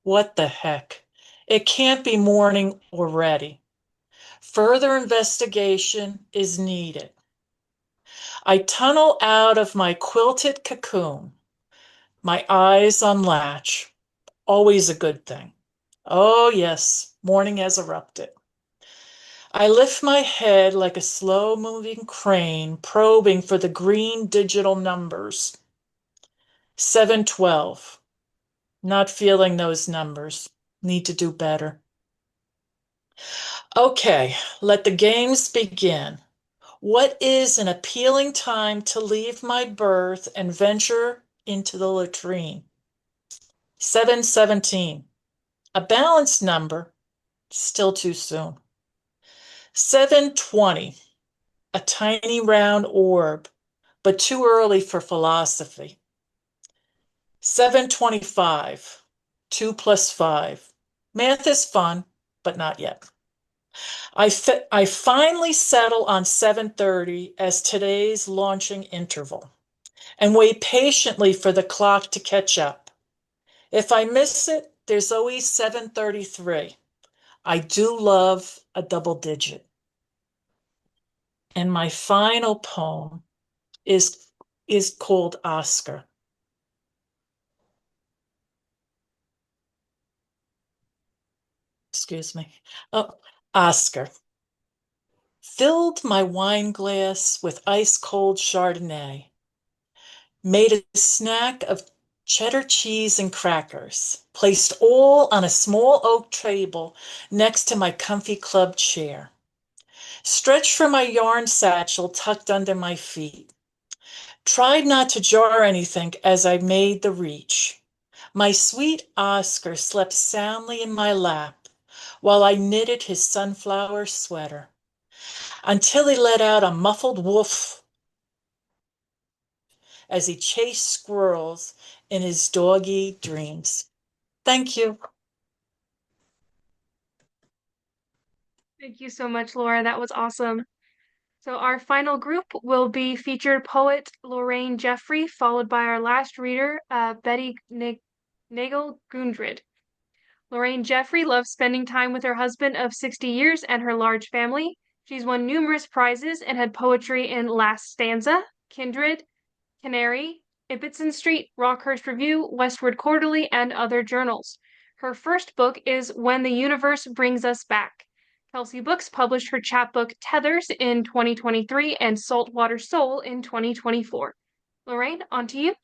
What the heck? It can't be morning already. Further investigation is needed. I tunnel out of my quilted cocoon, my eyes unlatch. Always a good thing. Oh, yes, morning has erupted. I lift my head like a slow-moving crane, probing for the green digital numbers. 712. Not feeling those numbers. Need to do better. Okay, let the games begin. What is an appealing time to leave my berth and venture into the latrine? 717. A balanced number, still too soon. 720. A tiny round orb, but too early for philosophy. 725. 2 plus 5. Math is fun, but not yet. I finally settle on 7:30 as today's launching interval and wait patiently for the clock to catch up. If I miss it, there's always 7:33. I do love a double digit. And my final poem is called Oscar. Excuse me. Oh, Oscar. Filled my wine glass with ice cold Chardonnay. Made a snack of cheddar cheese and crackers. Placed all on a small oak table next to my comfy club chair. Stretched for my yarn satchel tucked under my feet. Tried not to jar anything as I made the reach. My sweet Oscar slept soundly in my lap while I knitted his sunflower sweater until he let out a muffled woof as he chased squirrels in his doggy dreams. Thank you. Thank you so much, Laura. That was awesome. So our final group will be featured poet Lorraine Jeffery, followed by our last reader, Betty Naegele Gundred. Lorraine Jeffery loves spending time with her husband of 60 years and her large family. She's won numerous prizes and had poetry in Last Stanza, Kindred, Canary, Ibbotson Street, Rockhurst Review, Westward Quarterly, and other journals. Her first book is When the Universe Brings Us Back. Kelsay Books published her chapbook Tethers in 2023 and Saltwater Soul in 2024. Lorraine, on to you.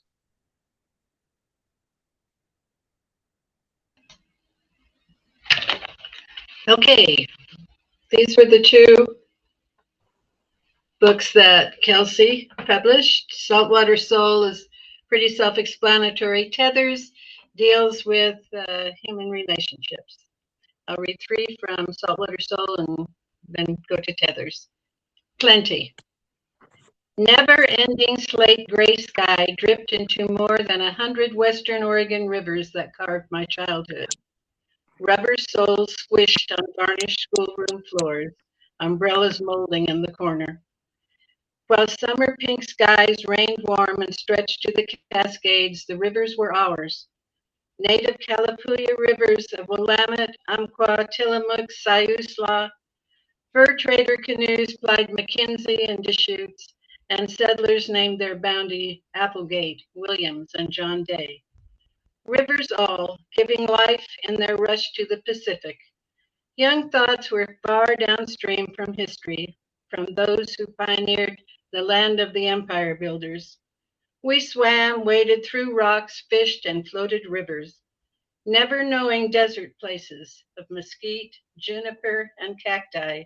Okay, these were the two books that Kelsay published. Saltwater Soul is pretty self-explanatory. Tethers deals with human relationships. I'll read 3 from Saltwater Soul and then go to Tethers. Plenty. Never-ending slate gray sky dripped into more than 100 Western Oregon rivers that carved my childhood. Rubber soles squished on varnished schoolroom floors, umbrellas molding in the corner. While summer pink skies rained warm and stretched to the Cascades, the rivers were ours. native Kalapuya rivers of Willamette, Umpqua, Tillamook, Siuslaw, fur trader canoes plied Mackenzie and Deschutes, and settlers named their bounty Applegate, Williams, and John Day. Rivers all, giving life in their rush to the Pacific. Young thoughts were far downstream from history, from those who pioneered the land of the empire builders. We swam, waded through rocks, fished, and floated rivers, never knowing desert places of mesquite, juniper, and cacti,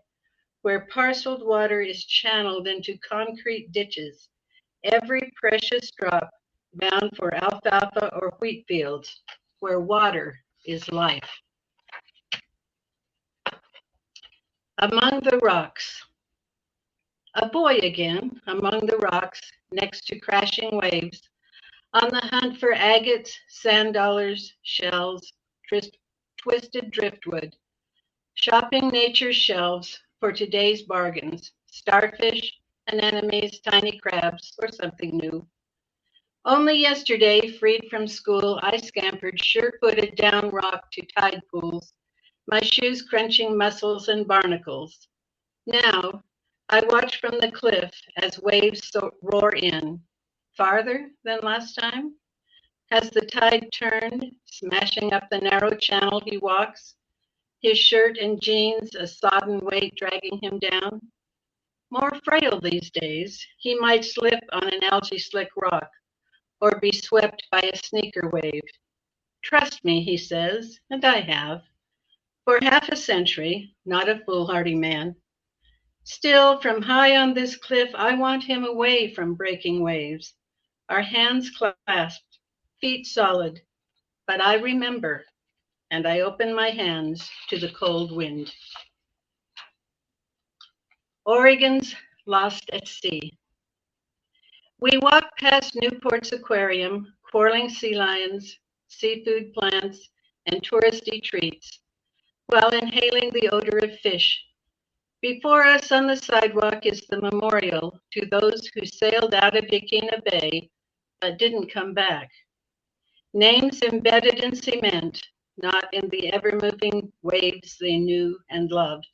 where parceled water is channeled into concrete ditches, every precious drop bound for alfalfa or wheat fields, where water is life. Among the rocks. A boy again, among the rocks, next to crashing waves, on the hunt for agates, sand dollars, shells, twisted driftwood, shopping nature's shelves for today's bargains, starfish, anemones, tiny crabs, or something new. Only yesterday, freed from school, I scampered sure-footed down rock to tide pools, my shoes crunching mussels and barnacles. Now, I watch from the cliff as waves roar in. Farther than last time? Has the tide turned, smashing up the narrow channel he walks, his shirt and jeans a sodden weight dragging him down? More frail these days, he might slip on an algae-slick rock or be swept by a sneaker wave. Trust me, he says, and I have. For half a century, not a foolhardy man. Still, from high on this cliff, I want him away from breaking waves, our hands clasped, feet solid. But I remember, and I open my hands to the cold wind. Oregon's Lost at Sea. We walk past Newport's aquarium, quarreling sea lions, seafood plants, and touristy treats, while inhaling the odor of fish. Before us on the sidewalk is the memorial to those who sailed out of Yaquina Bay but didn't come back. Names embedded in cement, not in the ever-moving waves they knew and loved.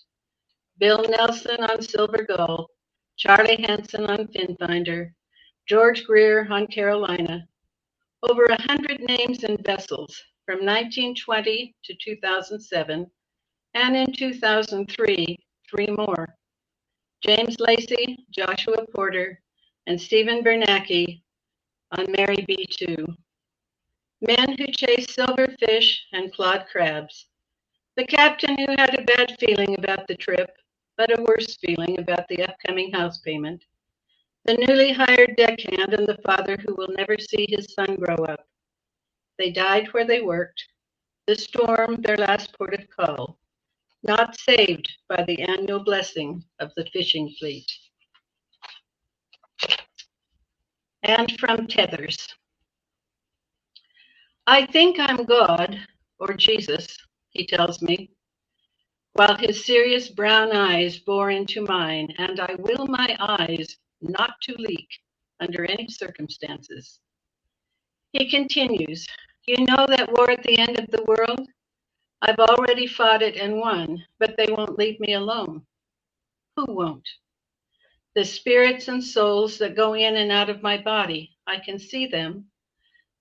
Bill Nelson on Silver Gull, Charlie Hanson on Finfinder, George Greer on Carolina. Over 100 names and vessels from 1920 to 2007, and in 2003, 3 more. James Lacey, Joshua Porter, and Stephen Bernanke on Mary B2. Men who chased silverfish and clawed crabs. The captain who had a bad feeling about the trip, but a worse feeling about the upcoming house payment. The newly hired deckhand and the father who will never see his son grow up. They died where they worked. The storm, their last port of call. Not saved by the annual blessing of the fishing fleet. And from Tethers. I think I'm God, or Jesus, he tells me, while his serious brown eyes bore into mine, and I will my eyes not to leak under any circumstances. He continues, you know that war at the end of the world? I've already fought it and won, but they won't leave me alone. Who won't? The spirits and souls that go in and out of my body, I can see them,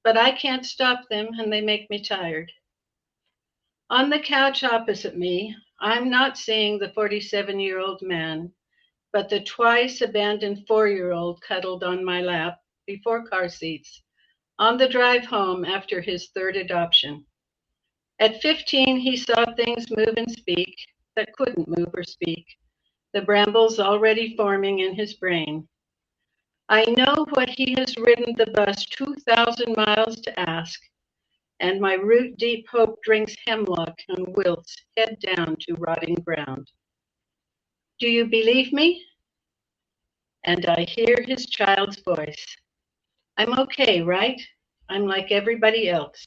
but I can't stop them and they make me tired. On the couch opposite me, I'm not seeing the 47-year-old man, but the twice abandoned 4-year-old cuddled on my lap before car seats on the drive home after his 3rd adoption. At 15, he saw things move and speak that couldn't move or speak, the brambles already forming in his brain. I know what he has ridden the bus 2,000 miles to ask, and my root-deep hope drinks hemlock and wilts head down to rotting ground. Do you believe me? And I hear his child's voice. I'm okay, right? I'm like everybody else,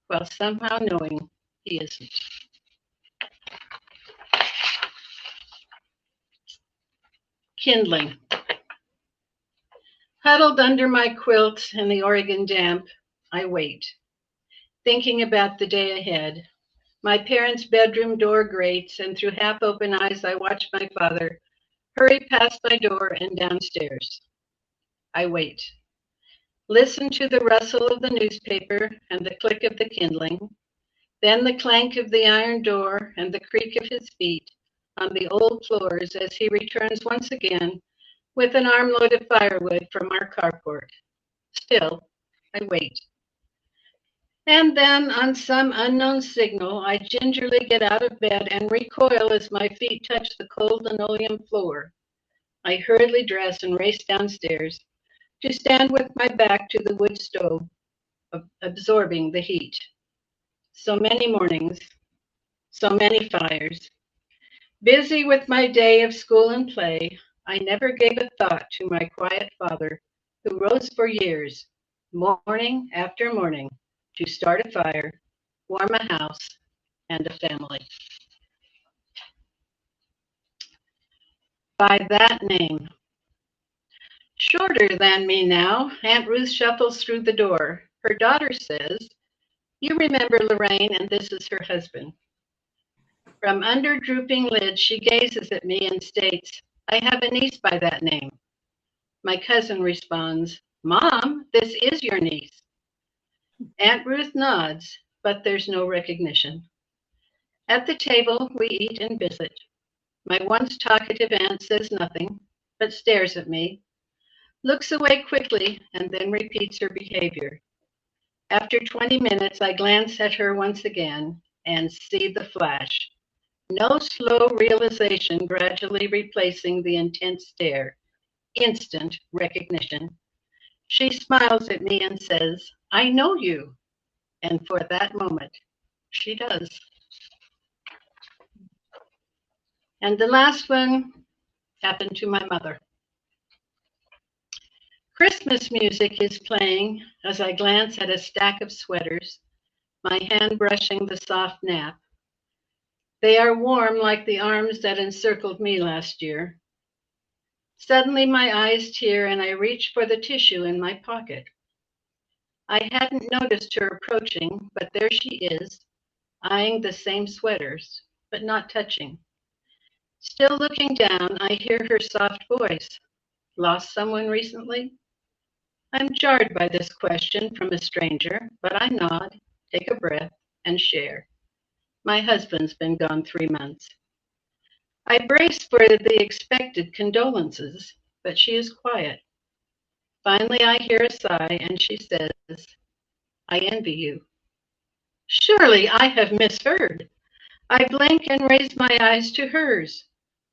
while somehow knowing he isn't. Kindling. Huddled under my quilt in the Oregon damp, I wait. thinking about the day ahead. My parents' bedroom door grates, and through half-open eyes I watch my father hurry past my door and downstairs. I wait. Listen to the rustle of the newspaper and the click of the kindling, then the clank of the iron door and the creak of his feet on the old floors as he returns once again with an armload of firewood from our carport. Still, I wait. And then, on some unknown signal, I gingerly get out of bed and recoil as my feet touch the cold linoleum floor. I hurriedly dress and race downstairs to stand with my back to the wood stove, absorbing the heat. So many mornings, so many fires. Busy with my day of school and play, I never gave a thought to my quiet father, who rose for years, morning after morning, to start a fire, warm a house, and a family. By that name. Shorter than me now, Aunt Ruth shuffles through the door. Her daughter says, "You remember Lorraine, and this is her husband." From under drooping lids, she gazes at me and states, "I have a niece by that name." My cousin responds, "Mom, this is your niece." Aunt Ruth nods, but there's no recognition. At the table, we eat and visit. My once talkative aunt says nothing, but stares at me, looks away quickly, and then repeats her behavior. After 20 minutes, I glance at her once again and see the flash. No slow realization gradually replacing the intense stare. Instant recognition. She smiles at me and says, "I know you." And for that moment, she does. And the last one happened to my mother. Christmas music is playing as I glance at a stack of sweaters, my hand brushing the soft nap. They are warm like the arms that encircled me last year. Suddenly my eyes tear and I reach for the tissue in my pocket. I hadn't noticed her approaching, but there she is, eyeing the same sweaters, but not touching. Still looking down, I hear her soft voice. "Lost someone recently?" I'm jarred by this question from a stranger, but I nod, take a breath, and share. My husband's been gone 3 months. I brace for the expected condolences, but she is quiet. Finally, I hear a sigh, and she says, "I envy you." Surely I have misheard. I blink and raise my eyes to hers,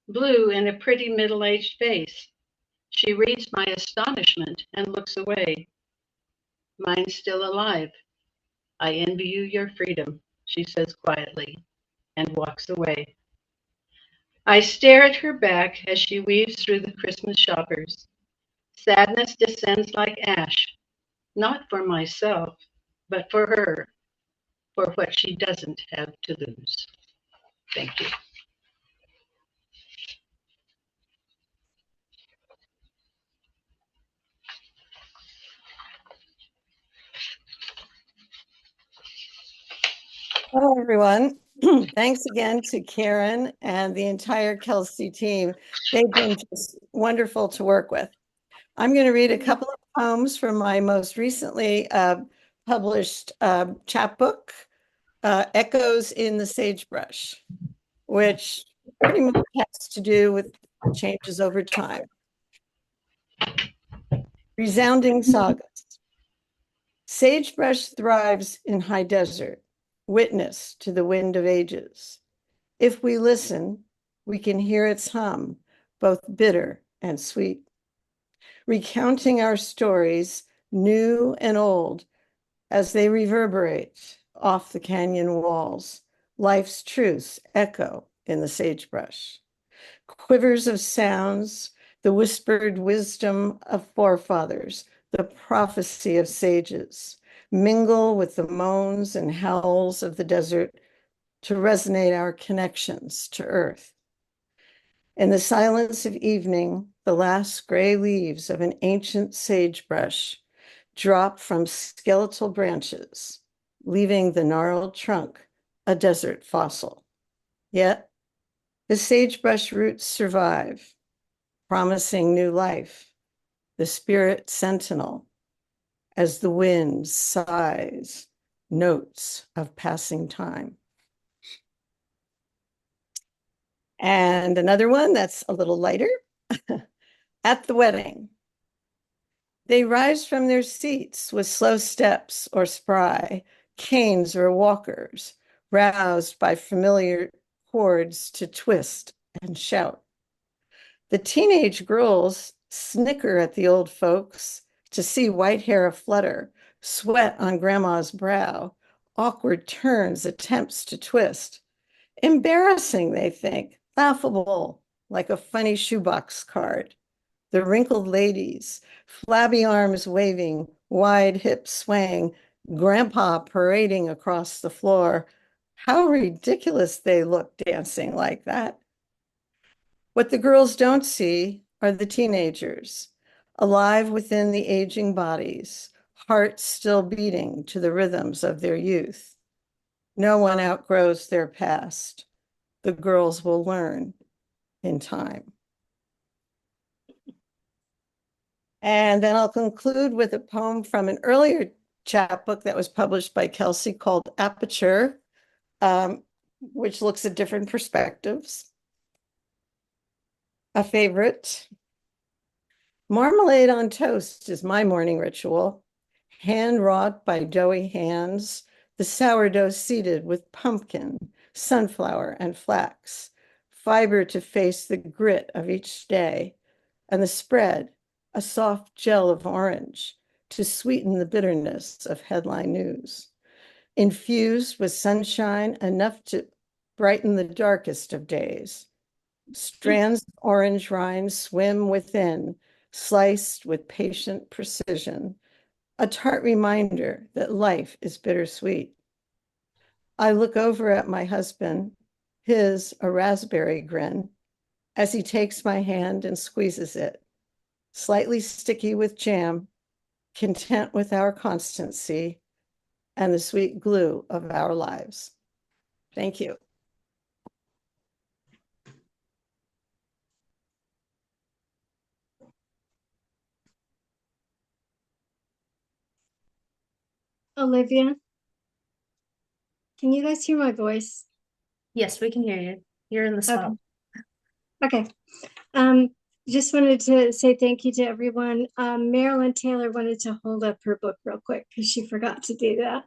blue in a pretty middle-aged face. She reads my astonishment and looks away. "Mine's still alive. I envy you your freedom," she says quietly, and walks away. I stare at her back as she weaves through the Christmas shoppers. Sadness descends like ash, not for myself, but for her, for what she doesn't have to lose. Thank you. Hello, everyone. Thanks again to Karen and the entire Kelsay team. They've been just wonderful to work with. I'm going to read a couple of poems from my most recently published chapbook, Echoes in the Sagebrush, which pretty much has to do with changes over time. Resounding sagas. Sagebrush thrives in high desert, witness to the wind of ages. If we listen, we can hear its hum, both bitter and sweet. Recounting our stories, new and old, as they reverberate off the canyon walls, life's truths echo in the sagebrush. Quivers of sounds, the whispered wisdom of forefathers, the prophecy of sages, mingle with the moans and howls of the desert to resonate our connections to earth. In the silence of evening, the last gray leaves of an ancient sagebrush drop from skeletal branches, leaving the gnarled trunk a desert fossil. Yet, the sagebrush roots survive, promising new life, the spirit sentinel, as the wind sighs notes of passing time. And another one that's a little lighter. At the wedding, they rise from their seats with slow steps or spry, canes or walkers, roused by familiar chords to twist and shout. The teenage girls snicker at the old folks to see white hair aflutter, sweat on grandma's brow, awkward turns, attempts to twist. Embarrassing, they think, laughable, like a funny shoebox card. The wrinkled ladies, flabby arms waving, wide hips swaying, grandpa parading across the floor. How ridiculous they look dancing like that. What the girls don't see are the teenagers, alive within the aging bodies, hearts still beating to the rhythms of their youth. No one outgrows their past. The girls will learn in time. And then I'll conclude with a poem from an earlier chapbook that was published by Kelsay called Aperture, which looks at different perspectives. A favorite. Marmalade on toast is my morning ritual, hand-wrought by doughy hands, the sourdough seeded with pumpkin, sunflower, and flax, fiber to face the grit of each day, and the spread, a soft gel of orange to sweeten the bitterness of headline news, infused with sunshine enough to brighten the darkest of days. Strands of orange rind swim within, sliced with patient precision, a tart reminder that life is bittersweet. I look over at my husband, his a raspberry grin, as he takes my hand and squeezes it, slightly sticky with jam, content with our constancy and the sweet glue of our lives. Thank you. Olivia, can you guys hear my voice? Yes, we can hear you. You're in the spot. Okay. Just wanted to say thank you to everyone. Marilyn Taylor wanted to hold up her book real quick because she forgot to do that.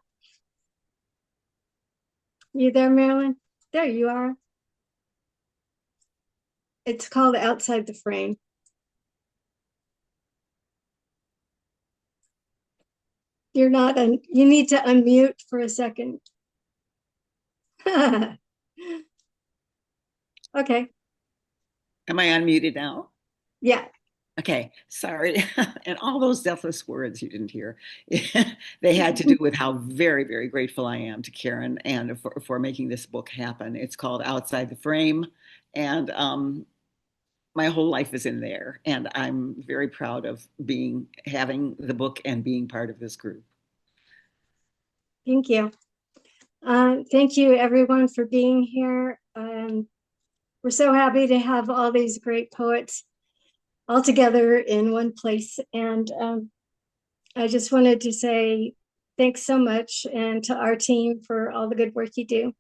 You there, Marilyn? There you are. It's called Outside the Frame. You're not, you need to unmute for a second. Okay. Am I unmuted now? Yeah. Okay, sorry. And all those deathless words you didn't hear, they had to do with how very, very grateful I am to Karen and for making this book happen. It's called Outside the Frame, and my whole life is in there. And I'm very proud of having the book and being part of this group. Thank you. Thank you, everyone, for being here. We're so happy to have all these great poets all together in one place. And I just wanted to say thanks so much, and to our team for all the good work you do.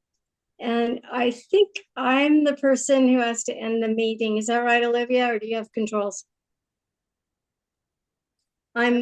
And I think I'm the person who has to end the meeting. Is that right, Olivia, or do you have controls? I'm